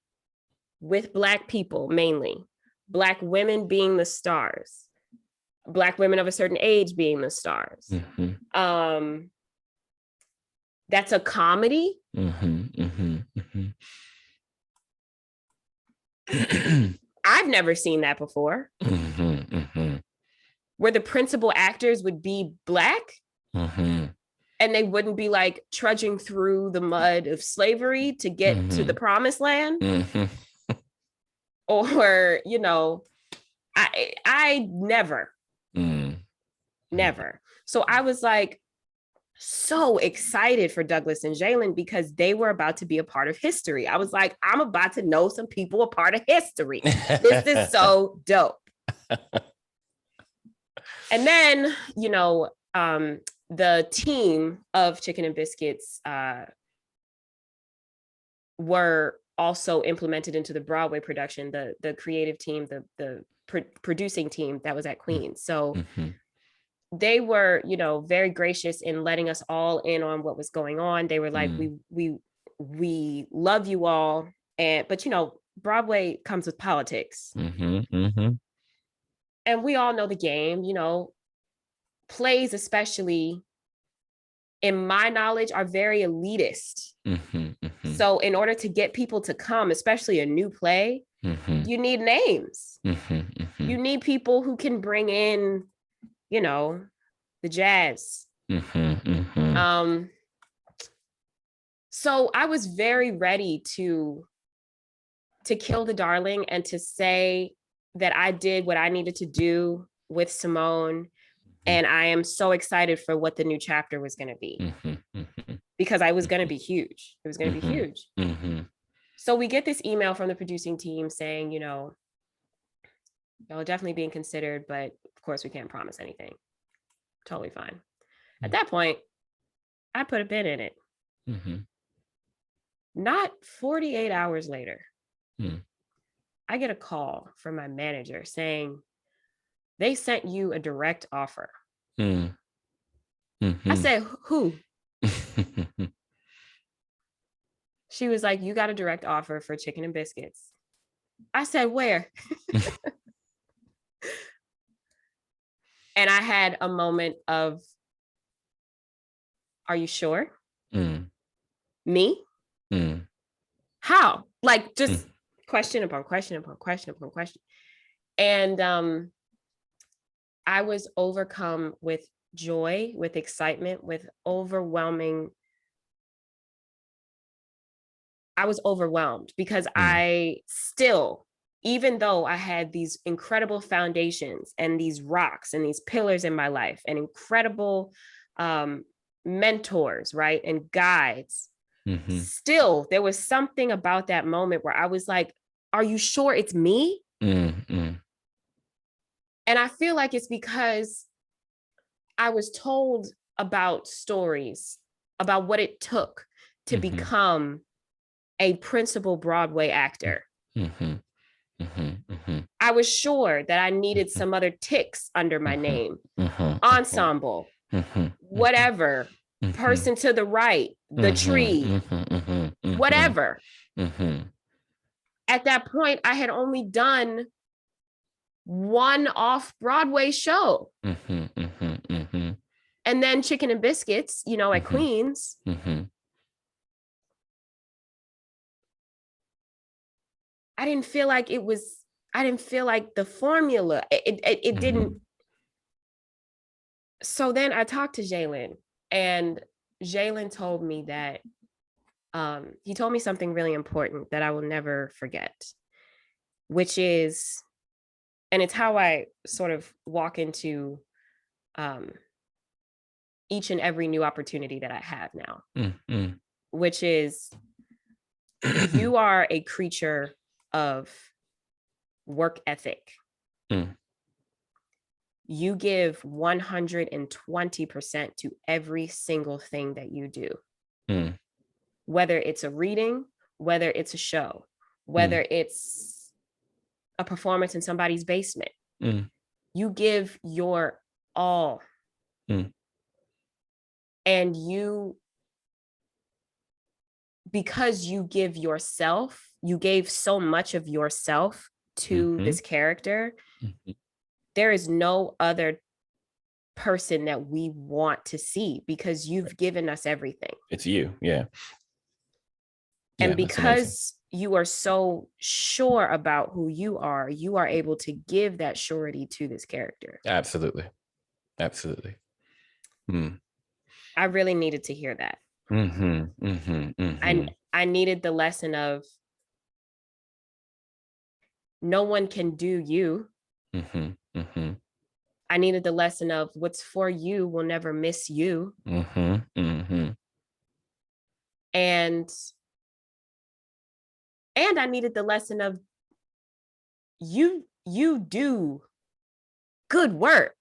with Black people, mainly Black women being the stars, Black women of a certain age being the stars. Mm-hmm. That's a comedy. I've never seen that before. Where the principal actors would be Black and they wouldn't be like trudging through the mud of slavery to get to the promised land. Or, you know, I never. So I was like so excited for Douglas and Jalen because they were about to be a part of history. I was like, I'm about to know some people a part of history. This is so dope. And then, you know, the team of Chicken and Biscuits were also implemented into the Broadway production, the creative team, the producing team that was at Queens. So they were, you know, very gracious in letting us all in on what was going on. They were like, we love you all. But you know, Broadway comes with politics. And we all know the game, you know, plays, especially in my knowledge, are very elitist. So in order to get people to come, especially a new play, you need names. You need people who can bring in, you know, the jazz. So I was very ready to kill the darling and to say that I did what I needed to do with Simone. And I am so excited for what the new chapter was going to be. Because I was going to be huge. It was going to be huge. So we get this email from the producing team saying, you know, y'all are definitely being considered, but of course we can't promise anything. Totally fine. At that point, I put a pin in it. Not 48 hours later, I get a call from my manager saying, they sent you a direct offer. I said, who? She was like, you got a direct offer for Chicken and Biscuits. I said, where? And I had a moment of, are you sure? Me? How? Like just question upon question upon question upon question. And I was overcome with joy, with excitement, with overwhelming. I was overwhelmed because I still, even though I had these incredible foundations and these rocks and these pillars in my life and incredible mentors, right, and guides, still there was something about that moment where I was like, are you sure it's me? And I feel like it's because I was told about stories about what it took to become a principal Broadway actor. I was sure that I needed some other ticks under my name. Ensemble, whatever, person to the right, the tree, whatever. At that point, I had only done one off-Broadway show. And then Chicken and Biscuits, you know, at Queens. I didn't feel like the formula, it didn't. So then I talked to Jalen, and Jalen told me that, he told me something really important that I will never forget, which is, and it's how I sort of walk into each and every new opportunity that I have now, which is you are a creature of work ethic. You give 120% to every single thing that you do, whether it's a reading, whether it's a show, whether it's a performance in somebody's basement. You give your all. And because you give yourself, you gave so much of yourself to this character, there is no other person that we want to see because you've given us everything. It's you. Yeah. And because you are so sure about who you are able to give that surety to this character. Absolutely. Absolutely. I really needed to hear that. And I needed the lesson of no one can do you. I needed the lesson of what's for you will never miss you. And I needed the lesson of you do good work.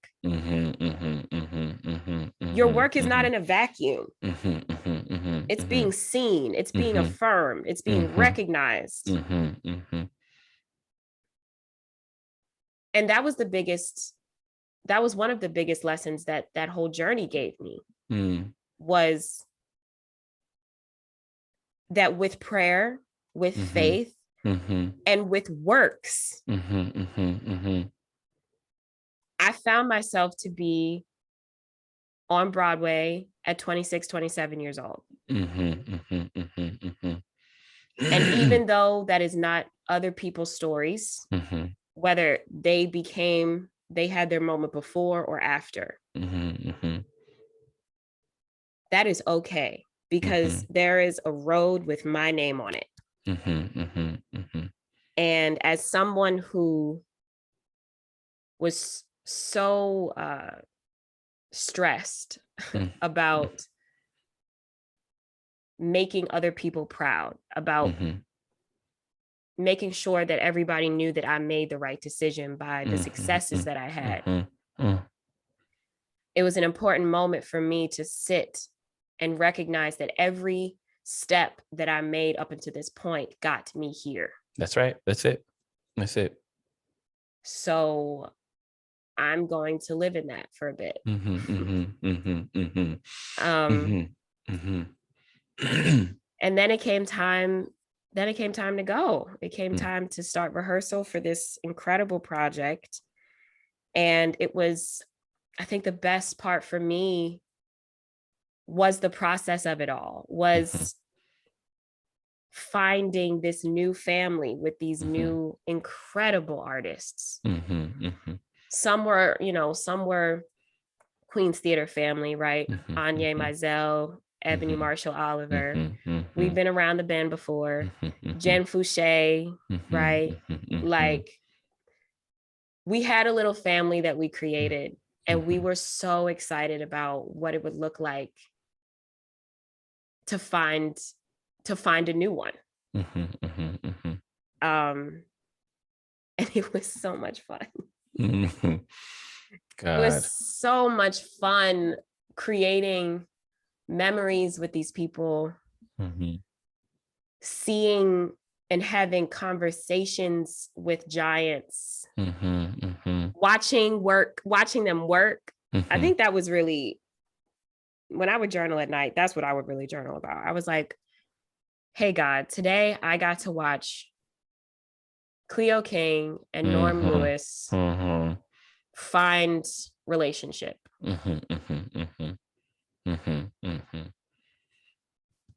Your work is not in a vacuum. It's being seen, it's being affirmed, it's being recognized. And that was one of the biggest lessons that whole journey gave me, was that with prayer, with faith, and with works, I found myself to be on Broadway at 26, 27 years old. And even though that is not other people's stories, whether they had their moment before or after, that is okay, because there is a road with my name on it. And as someone who was so stressed about making other people proud, about making sure that everybody knew that I made the right decision by the successes that I had. It was an important moment for me to sit and recognize that every step that I made up until this point got me here. That's right. That's it. So I'm going to live in that for a bit. And then it came time to go. It came time to start rehearsal for this incredible project. And it was, I think the best part for me was the process of it all, was finding this new family with these new incredible artists. Some were Queen's Theater family, right? Anya Mizell, Ebony Marshall Oliver. We've been around the bend before. Jen Fouché, right? Like, we had a little family that we created, and we were so excited about what it would look like to find a new one. And it was so much fun. God. It was so much fun creating memories with these people, seeing and having conversations with giants, watching them work. I think that was really, when I would journal at night, that's what I would really journal about. I was like, hey God, today I got to watch Cleo King and Norm Lewis find relationship.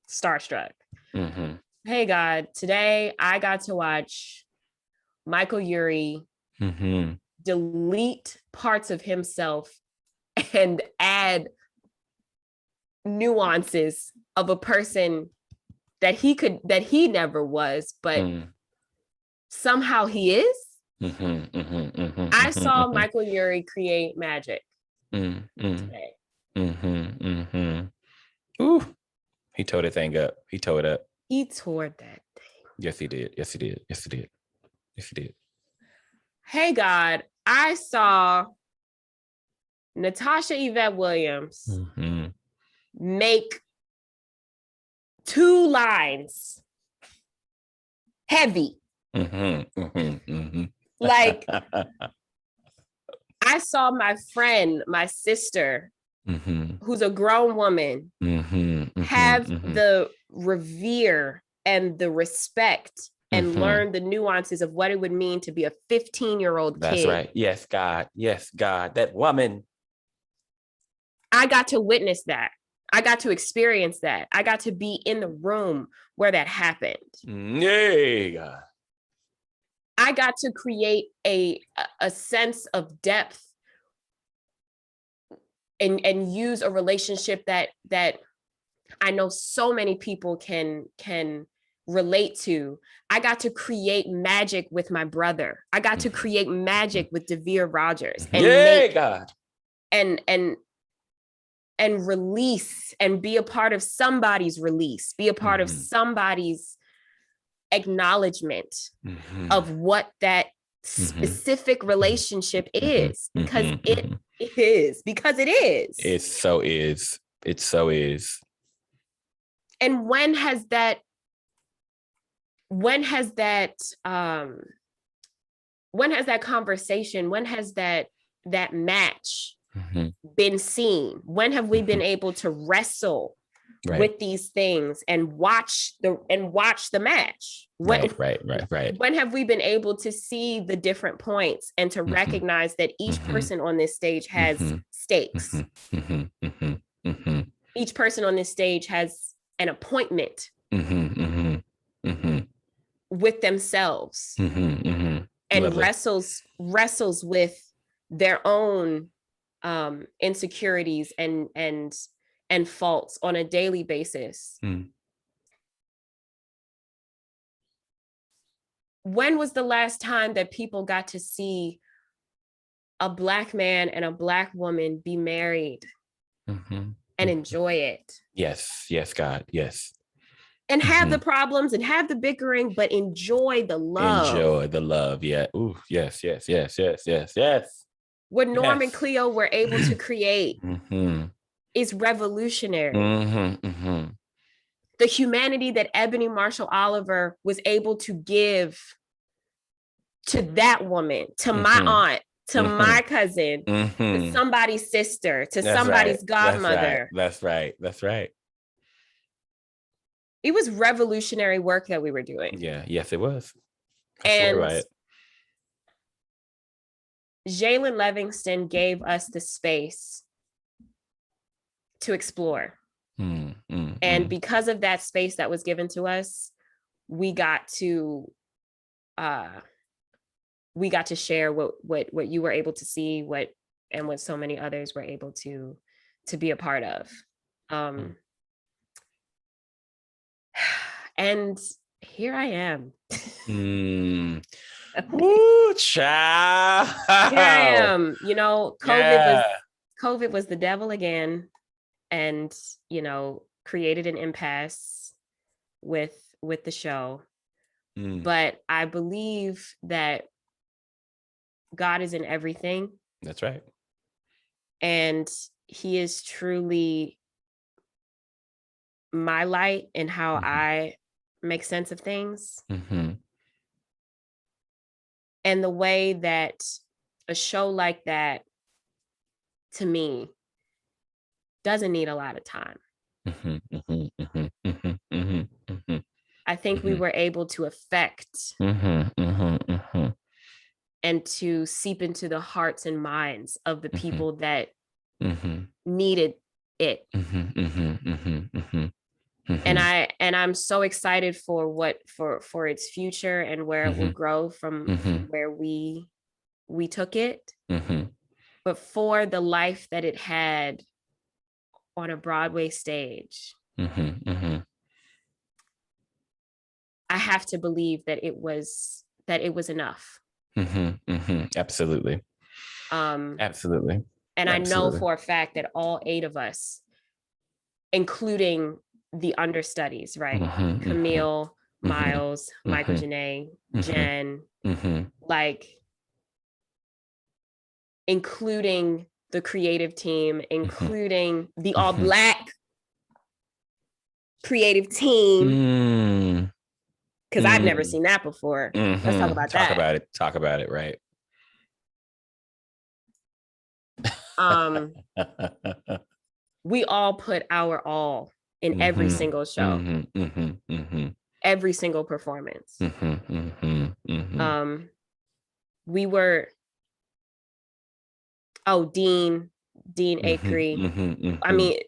Starstruck. Hey God, today I got to watch Michael Urie delete parts of himself and add nuances of a person that he never was, but somehow he is. I saw Michael Urie create magic today. Ooh, he tore that thing up. He tore it up. He tore that thing. Yes, he did. Yes, he did. Yes, he did. Yes, he did. Hey, God, I saw Natasha Yvette Williams make 2 lines heavy. Like, I saw my friend, my sister, who's a grown woman, have the revere and the respect and learn the nuances of what it would mean to be a 15-year-old kid. That's right. Yes, God. Yes, God. That woman. I got to witness that. I got to experience that. I got to be in the room where that happened. Yay, God. I got to create a sense of depth and use a relationship that I know so many people can relate to. I got to create magic with my brother. I got to create magic with Devere Rogers and God. And release and be a part of somebody's release, be a part of somebody's acknowledgement of what that specific relationship is, because it is. It so is. It so is. And when has that conversation, when has that match been seen? When have we been able to wrestle with these things and watch the match? Right. When have we been able to see the different points and to recognize that each person on this stage has stakes? Each person on this stage has an appointment with themselves and wrestles with their own insecurities and faults on a daily basis. When was the last time that people got to see a Black man and a Black woman be married and enjoy it? Yes, God, yes. And have the problems and have the bickering, but enjoy the love. Enjoy the love, yeah. Ooh, yes. What Norm and Cleo were able to create is revolutionary. The humanity that Ebony Marshall Oliver was able to give to that woman, to my aunt, to my cousin, to somebody's sister, to somebody's godmother. That's right. It was revolutionary work that we were doing. Yeah, yes, it was. And Jalen Levingston gave us the space to explore. And because of that space that was given to us, we got to share what you were able to see, what so many others were able to be a part of. And here I am. Ooh, child. Here I am. You know, COVID was the devil again, and created an impasse with the show. But I believe that God is in everything. That's right. And he is truly my light in how I make sense of things. And the way that a show like that, to me, doesn't need a lot of time. I think we were able to affect and to seep into the hearts and minds of the people that needed it. And I'm so excited for for its future and where it will grow from where we took it. But for the life that it had on a Broadway stage, I have to believe that it was enough. Absolutely. Absolutely. And I know for a fact that all 8 of us, including the understudies, right? Camille, Miles, Michael Janae, Jen, like including the creative team, including the all Black creative team. Because I've never seen that before. Let's talk about that. Talk about it, right? We all put our all in every single show, every single performance. We were, Dean Akery. I mean,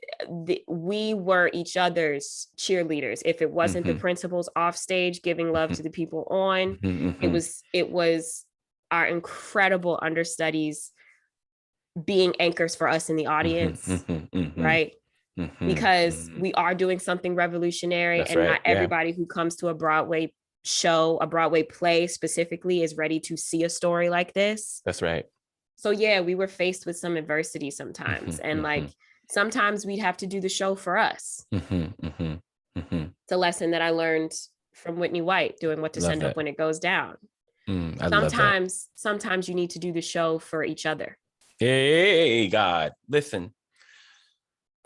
we were each other's cheerleaders. If it wasn't the principals off stage giving love to the people on, it was our incredible understudies being anchors for us in the audience, right? Because we are doing something revolutionary. That's and right. Not everybody who comes to a Broadway show, a Broadway play specifically, is ready to see a story like this. That's right. So yeah, we were faced with some adversity sometimes. And like, sometimes we'd have to do the show for us. It's a lesson that I learned from Whitney White, doing What to Send Up When It Goes Down. Sometimes you need to do the show for each other. Hey, God, listen.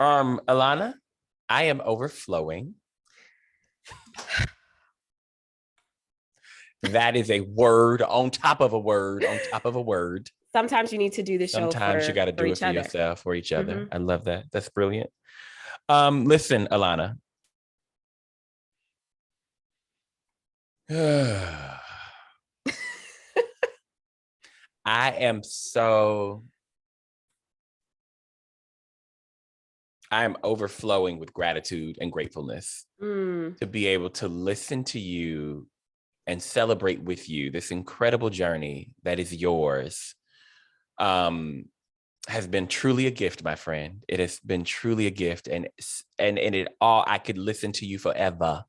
Alana, I am overflowing. That is a word on top of a word on top of a word. Sometimes you need to do the show. Sometimes you got to do it for yourself, for each other. I love that. That's brilliant. Listen, Alana. I am overflowing with gratitude and gratefulness to be able to listen to you and celebrate with you this incredible journey that is yours. Has been truly a gift, my friend. It has been truly a gift, and it all, I could listen to you forever.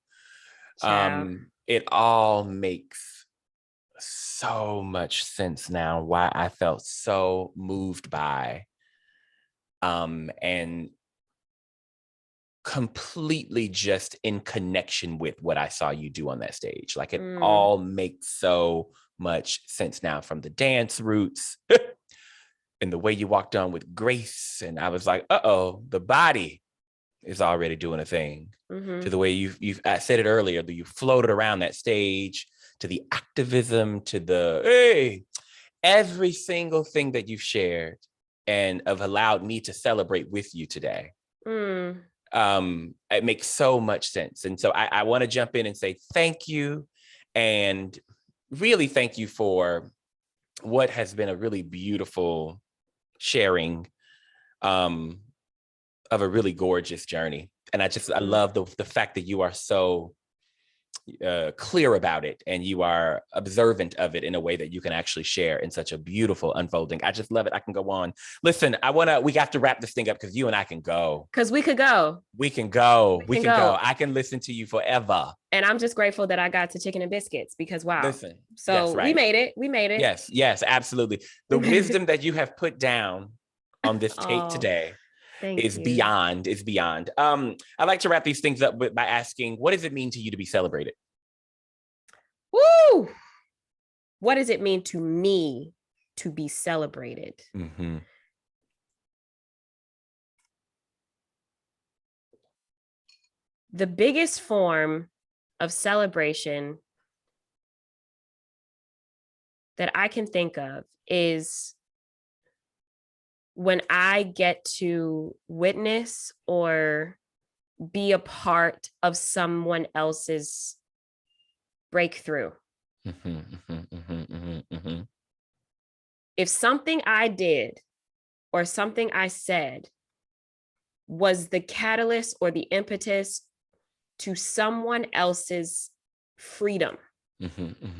It all makes so much sense now why I felt so moved by and completely just in connection with what I saw you do on that stage. Like, it all makes so much sense now, from the dance roots and the way you walked on with grace. And I was like, the body is already doing a thing. To the way I said it earlier, that you floated around that stage, to the activism, to the, every single thing that you've shared and have allowed me to celebrate with you today. It makes so much sense. And so I want to jump in and say thank you, and really thank you for what has been a really beautiful sharing of a really gorgeous journey. And I love the fact that you are so clear about it, and you are observant of it in a way that you can actually share in such a beautiful unfolding. I just love it. I can go on. Listen, we have to wrap this thing up, because you and I can go. Because we could go. We can go. We can go. I can listen to you forever. And I'm just grateful that I got to Chicken and Biscuits, because wow. Listen. So yes, right. We made it. Yes, absolutely. The wisdom that you have put down on this tape today is beyond. I'd like to wrap these things up by asking, what does it mean to you to be celebrated? Woo! What does it mean to me to be celebrated? The biggest form of celebration that I can think of is when I get to witness or be a part of someone else's breakthrough. If something I did or something I said was the catalyst or the impetus to someone else's freedom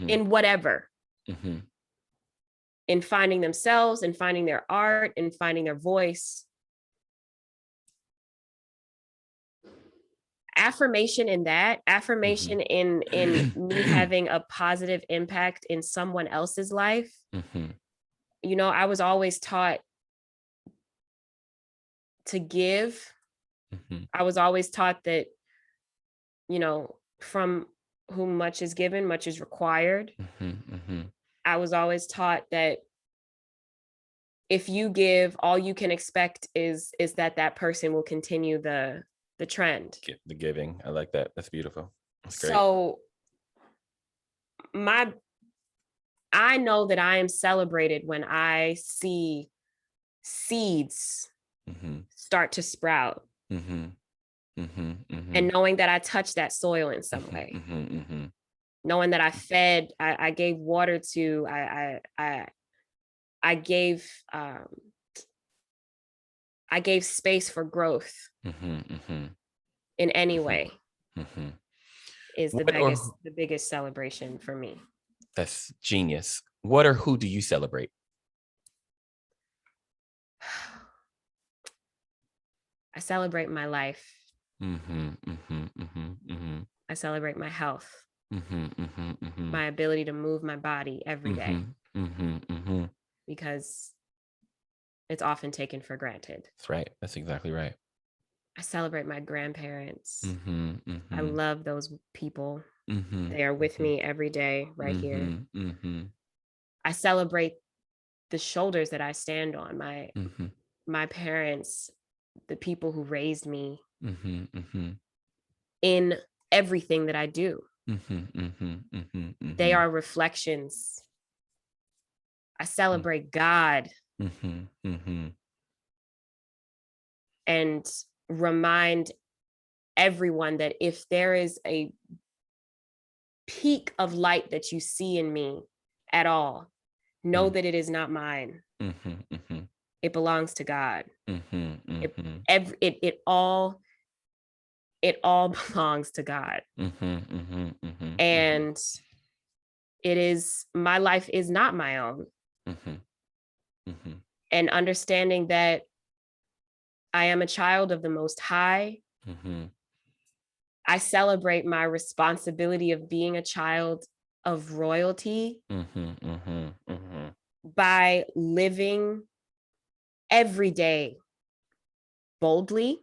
in whatever, in finding themselves, in finding their art, in finding their voice, affirmation in me having a positive impact in someone else's life. You know, I was always taught to give. I was always taught that, you know, from whom much is given, much is required. I was always taught that if you give, all you can expect is that person will continue the trend. The giving. I like that. That's beautiful. That's great. So I know that I am celebrated when I see seeds start to sprout. And knowing that I touched that soil in some way. Knowing that I gave water to, I gave space for growth in any way is the biggest celebration for me. That's genius. What or who do you celebrate? I celebrate my life. I celebrate my health. My ability to move my body every day. Because it's often taken for granted. That's right. That's exactly right. I celebrate my grandparents. I love those people. They are with me every day right here. I celebrate the shoulders that I stand on, my parents, the people who raised me in everything that I do. They are reflections. I celebrate God and remind everyone that if there is a peak of light that you see in me at all, know that it is not mine. It belongs to God. It all belongs to God. And it is, my life is not my own. And understanding that I am a child of the Most High. I celebrate my responsibility of being a child of royalty by living every day boldly,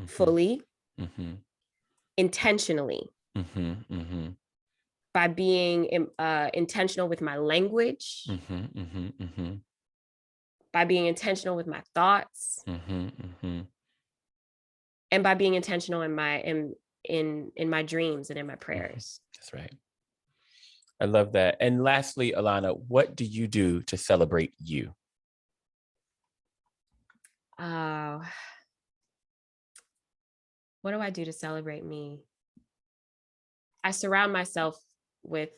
fully, intentionally, by being intentional with my language, by being intentional with my thoughts, and by being intentional in my dreams and in my prayers. That's right. I love that. And lastly, Alana, what do you do to celebrate you? What do I do to celebrate me? I surround myself with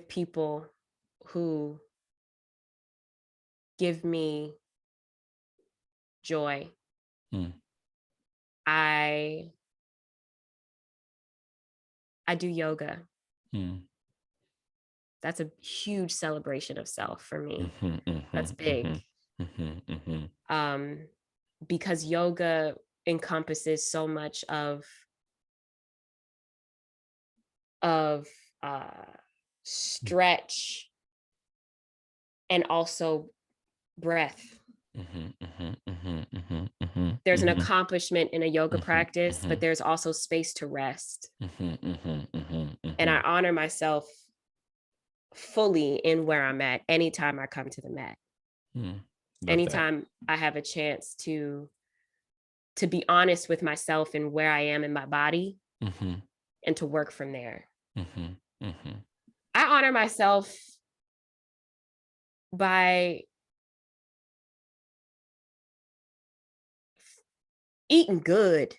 people who give me joy. I do yoga. That's a huge celebration of self for me. That's big. Because yoga encompasses so much of stretch and also breath. There's an accomplishment in a yoga practice, but there's also space to rest. And I honor myself fully in where I'm at anytime I come to the mat. Anytime I have a chance to be honest with myself and where I am in my body and to work from there. I honor myself by eating good,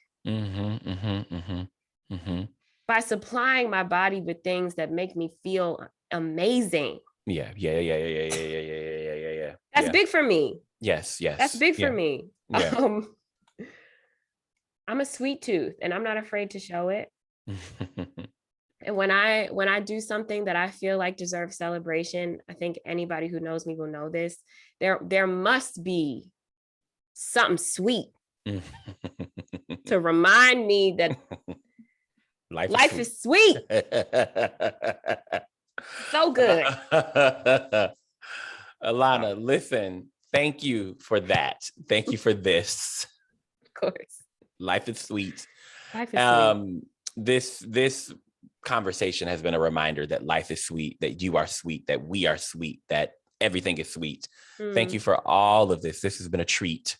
by supplying my body with things that make me feel amazing. Yeah. That's big for me. Yes. That's big for me. Yeah. I'm a sweet tooth and I'm not afraid to show it. And when I do something that I feel like deserves celebration, I think anybody who knows me will know this. There must be something sweet to remind me that life is sweet. So good. Alana, listen, thank you for that. Thank you for this. Of course. Life is sweet. Life is sweet. This conversation has been a reminder that life is sweet, that you are sweet, that we are sweet, that everything is sweet. Thank you for all of this. This has been a treat.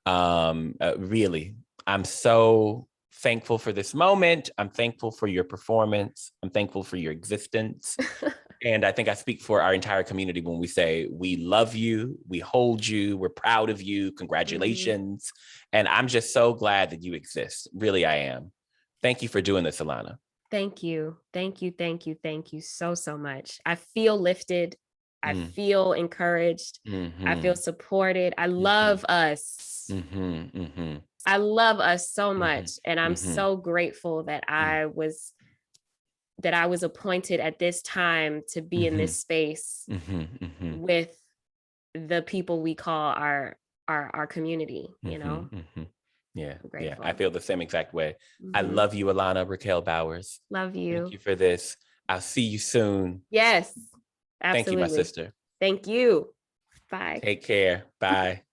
Really, I'm so thankful for this moment. I'm thankful for your performance. I'm thankful for your existence. And I think I speak for our entire community when we say, we love you, we hold you, we're proud of you, congratulations. And I'm just so glad that you exist. Really, I am. Thank you for doing this, Alana. Thank you. Thank you. Thank you. Thank you so much. I feel lifted. I feel encouraged. I feel supported. I love us. I love us so much. And I'm so grateful that I was appointed at this time to be in this space with the people we call our community, you know? Yeah. I feel the same exact way. I love you, Alana Raquel Bowers. Love you. Thank you for this. I'll see you soon. Yes, absolutely. Thank you, my sister. Thank you. Bye. Take care. Bye.